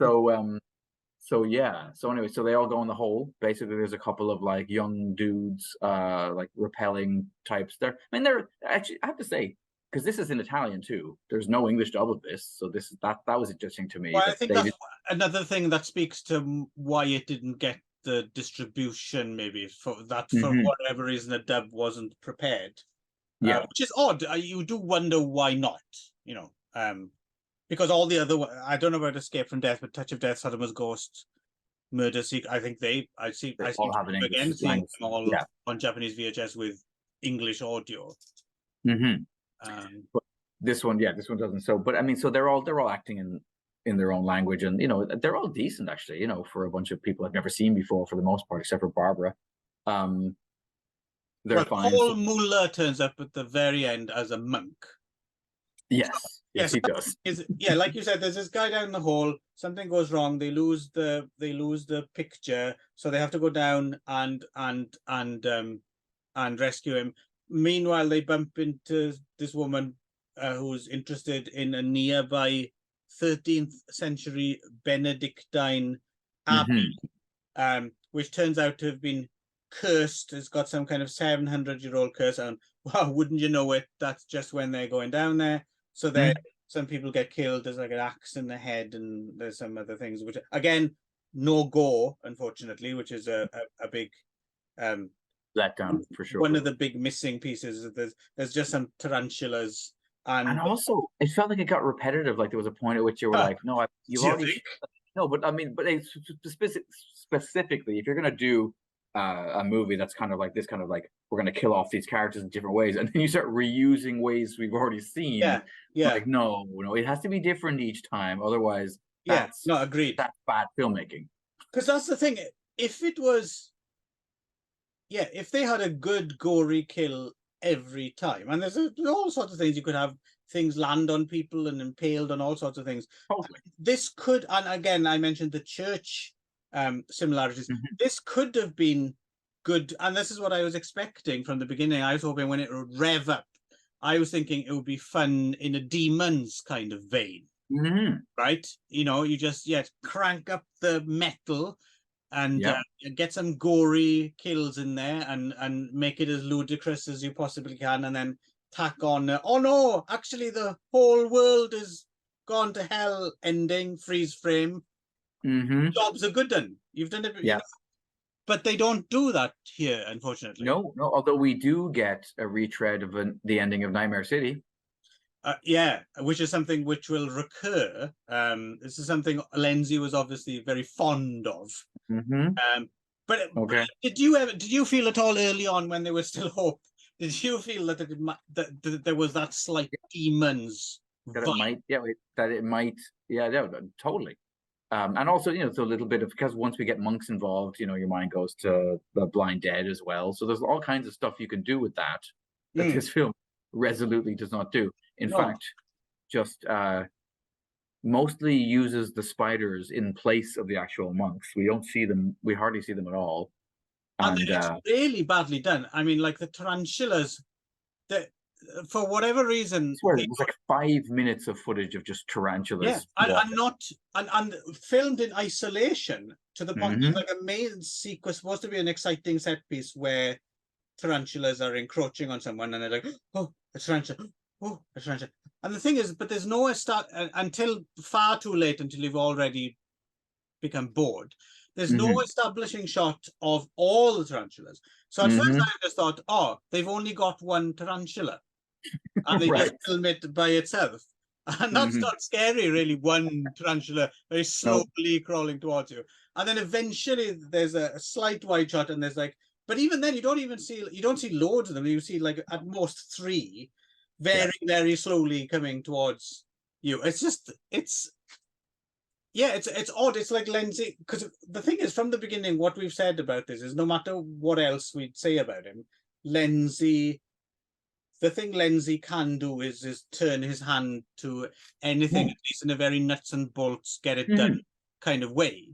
Speaker 3: So yeah. So anyway, so they all go in the hole. Basically, there's a couple of like young dudes, like repelling types there. I mean, they're actually, I have to say, because this is in Italian too. There's no English dub of this, so that was interesting to me.
Speaker 2: Well, I think that's another thing that speaks to why it didn't get the distribution, maybe for whatever reason the dub wasn't prepared.
Speaker 3: Yeah,
Speaker 2: which is odd. You do wonder why not, you know, because all the other, I don't know about Escape from Death, but Touch of Death, Sodoma's Ghost, Murder Secret, I think I see
Speaker 3: all have an English
Speaker 2: seeing them all on Japanese VHS with English audio.
Speaker 3: But this one doesn't. So, but I mean, so they're all acting in their own language, and you know they're all decent actually. You know, for a bunch of people I've never seen before, for the most part, except for Barbara. They're fine.
Speaker 2: Paul Muller turns up at the very end as a monk.
Speaker 3: Yes, he does.
Speaker 2: Yeah, like you said, there's this guy down the hole. Something goes wrong. They lose the picture, so they have to go down and rescue him. Meanwhile, they bump into this woman who's interested in a nearby 13th century Benedictine abbey, which turns out to have been cursed. It's got some kind of 700-year-old curse, and wow, wouldn't you know it? That's just when they're going down there. So some people get killed. There's like an axe in the head, and there's some other things which, again, no gore, unfortunately, which is a big
Speaker 3: letdown for sure.
Speaker 2: One of the big missing pieces. There's just some tarantulas, and
Speaker 3: also it felt like it got repetitive. Like there was a point at which you were like, no, you've already. No, but I mean, but specifically, if you're gonna do a movie that's kind of like this, kind of like we're gonna kill off these characters in different ways, and then you start reusing ways we've already seen.
Speaker 2: Yeah.
Speaker 3: Like no, it has to be different each time. Otherwise,
Speaker 2: agreed.
Speaker 3: That's bad filmmaking.
Speaker 2: Because that's the thing. If it was, if they had a good gory kill every time, and there's all sorts of things you could have. Things land on people and impaled on all sorts of things.
Speaker 3: Totally.
Speaker 2: This could, and again, I mentioned the church similarities. This could have been good, and this is what I was expecting from the beginning. I was hoping when it would rev up, I was thinking it would be fun in a Demons kind of vein, right? You just crank up the metal and get some gory kills in there, and make it as ludicrous as you possibly can, and then tack on oh no, actually the whole world is gone to hell ending, freeze frame. Job's a good one. You've done it. But they don't do that here, unfortunately.
Speaker 3: No, although we do get a retread of the ending of Nightmare City.
Speaker 2: Which is something which will recur. This is something Lenzi was obviously very fond of. But did you feel at all early on, when there was still hope, did you feel that that there was that slight Demons
Speaker 3: that it might, totally. And also, it's a little bit of, because once we get monks involved, your mind goes to the Blind Dead as well. So there's all kinds of stuff you can do with that this film resolutely does not do. In fact, just mostly uses the spiders in place of the actual monks. We don't see them. We hardly see them at all.
Speaker 2: And it's really badly done. I mean, like the tarantulas, for whatever reason,
Speaker 3: it was like 5 minutes of footage of just tarantulas.
Speaker 2: And filmed in isolation, to the point that like a main sequence supposed to be an exciting set piece where tarantulas are encroaching on someone, and they're like, oh, a tarantula, oh, a tarantula. And the thing is, but there's no start until far too late, until you've already become bored. There's no establishing shot of all the tarantulas. So at first I just thought, oh, they've only got one tarantula. And they just film it by itself. And that's not scary, really. One tarantula very slowly crawling towards you. And then eventually there's a slight wide shot, and there's like, but even then you don't see loads of them. You see like at most 3 very, very slowly coming towards you. It's odd. It's like Lenzi, because the thing is, from the beginning, what we've said about this is, no matter what else we'd say about him, Lenzi, the thing Lenzi can do is turn his hand to anything, at least in a very nuts and bolts, get it done kind of way.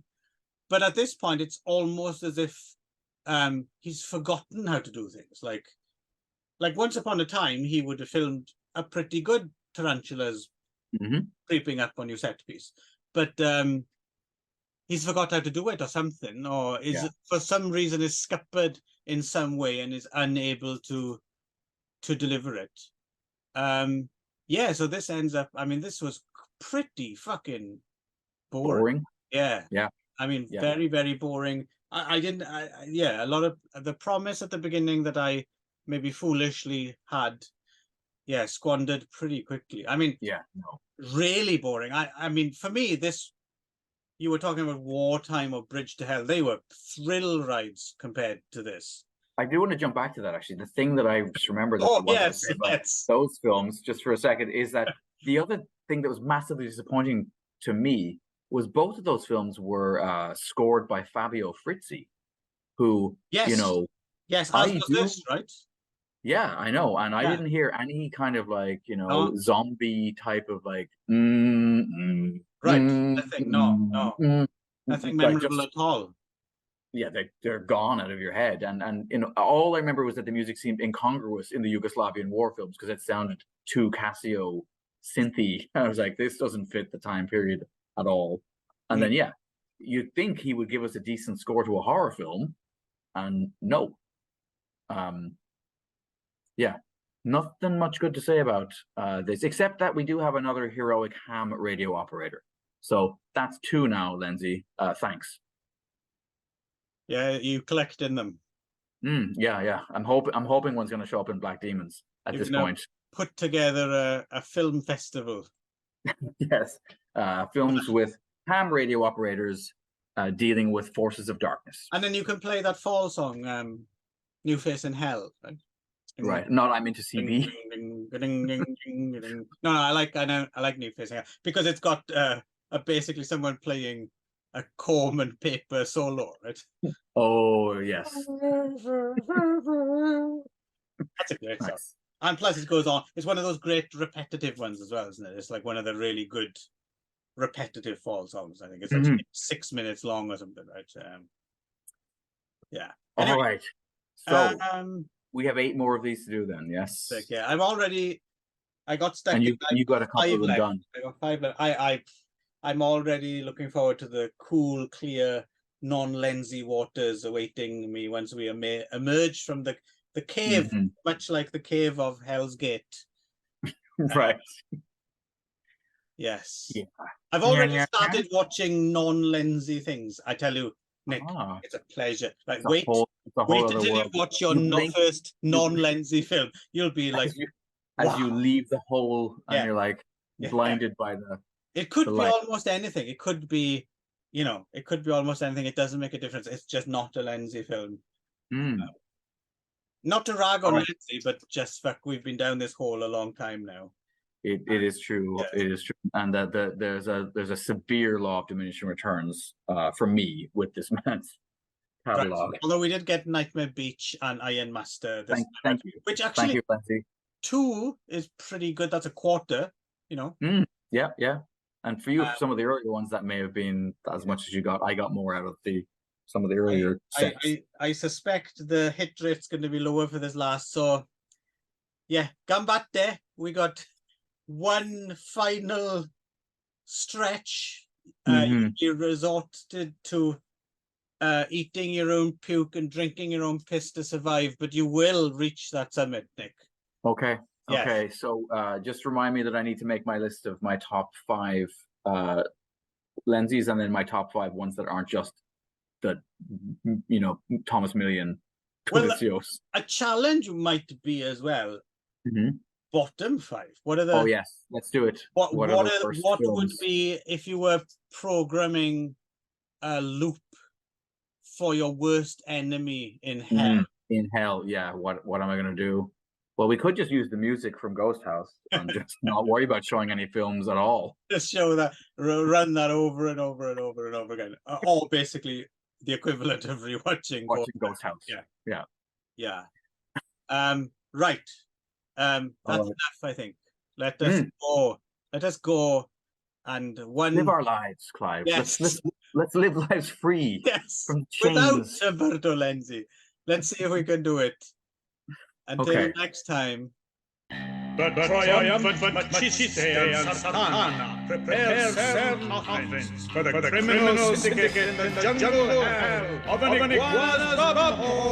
Speaker 2: But at this point, it's almost as if he's forgotten how to do things. Like once upon a time, he would have filmed a pretty good tarantulas creeping up on your set piece. But he's forgot how to do it or something, or is for some reason is scuppered in some way and is unable to deliver it. So this ends up, I mean, this was pretty fucking boring. Yeah. I mean, very, very boring. A lot of the promise at the beginning that I maybe foolishly had, squandered pretty quickly. I mean, really boring. I mean, for me, you were talking about Wartime or Bridge to Hell. They were thrill rides compared to this.
Speaker 3: I do want to jump back to that, actually. The thing that I just remember those films, just for a second, is that the other thing that was massively disappointing to me was both of those films were scored by Fabio Frizzi, who,
Speaker 2: right?
Speaker 3: Yeah, I know. And I didn't hear any kind of like, zombie type of like,
Speaker 2: nothing. Nothing memorable at all.
Speaker 3: Yeah, they're gone out of your head. And all I remember was that the music seemed incongruous in the Yugoslavian war films because it sounded too Casio synthy. I was like, this doesn't fit the time period at all. And then, you'd think he would give us a decent score to a horror film, and no. Nothing much good to say about this, except that we do have another heroic ham radio operator. So that's 2 now, Lenzi. Thanks.
Speaker 2: Yeah, you collecting them.
Speaker 3: Yeah. I'm hoping one's going to show up in Black Demons at this point.
Speaker 2: Put together a film festival.
Speaker 3: Yes, films with ham radio operators dealing with forces of darkness.
Speaker 2: And then you can play that fall song, New Face in Hell.
Speaker 3: Right. Not I'm into CB.
Speaker 2: No, I like New Face in Hell because it's got basically someone playing a comb and paper solo, right?
Speaker 3: Oh yes.
Speaker 2: That's a great song. And plus it goes on. It's one of those great repetitive ones as well, isn't it? It's like one of the really good repetitive fall songs. I think it's like 6 minutes long or something, right? Yeah. Anyway,
Speaker 3: all right. So we have 8 more of these to do then, yes?
Speaker 2: Yeah, I got stuck.
Speaker 3: And you got a couple of them done.
Speaker 2: I got 5 left. I'm already looking forward to the cool, clear, non-Lenzi waters awaiting me once we emerge from the cave, much like the cave of Hell's Gate.
Speaker 3: Right.
Speaker 2: Yes.
Speaker 3: Yeah.
Speaker 2: I've already started watching non-Lenzi things. I tell you, Nick, it's a pleasure. Like, wait until you watch your first non-Lenzi film. You'll be like,
Speaker 3: as you leave the hole and you're like blinded by the.
Speaker 2: It could be almost anything. It could be, it could be almost anything. It doesn't make a difference. It's just not a Lenzi film. Not to rag on Lenzi, but just we've been down this hole a long time now.
Speaker 3: It is true. Yes. It is true, and that there's a severe law of diminishing returns for me with this man's catalog.
Speaker 2: Right. Although we did get Nightmare Beach and IRONMASTER.
Speaker 3: Thank you.
Speaker 2: Which actually,
Speaker 3: thank you, Lenzi.
Speaker 2: 2 is pretty good. That's a quarter.
Speaker 3: Yeah. And for you, some of the earlier ones, that may have been as much as you got. I got more out of some of the earlier sets.
Speaker 2: I suspect the hit rate's going to be lower for this last. So, yeah, Gambate. We got one final stretch. You resorted to eating your own puke and drinking your own piss to survive, but you will reach that summit, Nick.
Speaker 3: Okay.
Speaker 2: Yes.
Speaker 3: Okay, so just remind me that I need to make my list of my top 5 Lenzis and then my top 5 ones that aren't just the, Thomas Million.
Speaker 2: Well, a challenge might be as well. Bottom 5. What are the?
Speaker 3: Oh yes, let's do it.
Speaker 2: What would be if you were programming a loop for your worst enemy in hell?
Speaker 3: In hell, yeah. What am I gonna do? Well, we could just use the music from Ghost House and just not worry about showing any films at all.
Speaker 2: Just show that, run that over and over and over and over again. Or basically the equivalent of rewatching
Speaker 3: Ghost House. Yeah.
Speaker 2: Right. That's enough, I think. Let us go and
Speaker 3: live our lives, Clive.
Speaker 2: Yes.
Speaker 3: Let's live lives free.
Speaker 2: Yes.
Speaker 3: From chains.
Speaker 2: Without Umberto Lenzi. Let's see if we can do it. Until next time.
Speaker 1: The triumphant Machiste and Satana prepare their coffins for the criminal syndicate in the jungle hell of an iguana's bumhole.